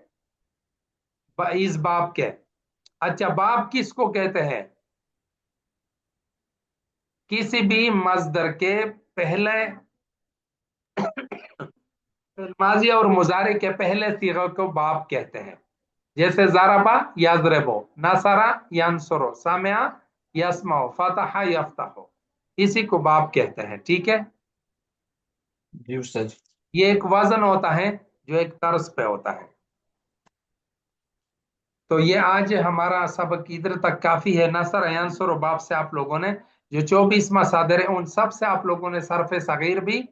इस बाप के। अच्छा, बाप किसको कहते हैं? किसी भी मजदर के पहले माजी और मुजारे के पहले सीगा को बाप कहते हैं। जैसे ज़रबा यज़रबो, नसरा यंसुरो, समिया यस्माओ, फतहा यफ्तहो, इसी को बाप कहते हैं। ठीक है, जी उस्ताद। ये एक वजन होता है जो एक तर्ज पे होता है। तो ये आज हमारा सबक इधर तक काफी है। नसर यंसुर बाप से आप लोगों ने जो 24 मसादिर है उन सब से आप लोगों ने सरफ सगीर भी,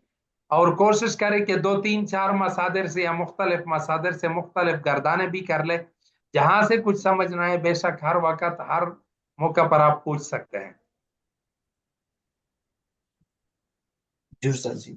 और कोशिश करें कि 2 3 4 मसादिर से या मुख्तलिफ मसादिर से मुख्तलिफ गर्दाने भी कर ले। जहां से कुछ समझ ना आए बेशक हर वक्त हर मौका पर आप पूछ सकते हैं। जी उस्ताद जी।